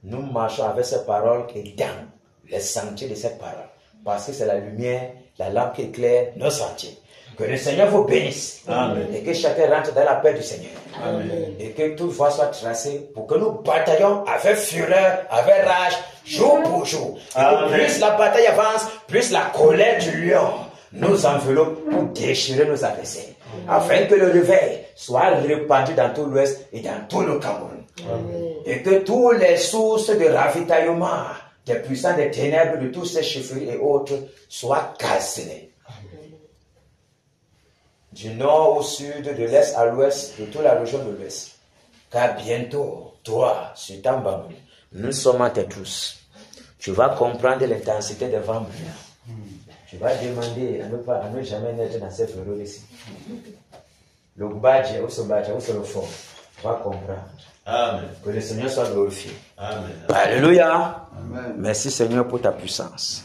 Nous marchons avec cette parole et dans les sentiers de cette parole. Parce que c'est la lumière, la lampe qui éclaire nos sentiers. Que le Seigneur vous bénisse. Amen. Et que chacun rentre dans la paix du Seigneur. Amen. Et que toute voie soit tracée pour que nous bataillons avec fureur, avec rage, jour pour jour. Et que plus la bataille avance, plus la colère du lion nous enveloppe pour déchirer nos adversaires. Afin que le réveil soit répandu dans tout l'Ouest et dans tout le Cameroun. Amen. Et que toutes les sources de ravitaillement des puissants des ténèbres, de tous ces chefferies et autres, soient cassées. Du nord au sud, de l'est à l'ouest, de toute la région de l'ouest. Car bientôt, toi, Sultan Bambouli, nous sommes à tes trousses. Tu vas comprendre l'intensité des vents brûlants. Tu vas demander à ne jamais naître dans cette forêt ici. Le badge, où c'est le fond. Tu vas comprendre. Amen. Que le Seigneur soit glorifié. Amen. Alléluia. Amen. Merci Seigneur pour ta puissance.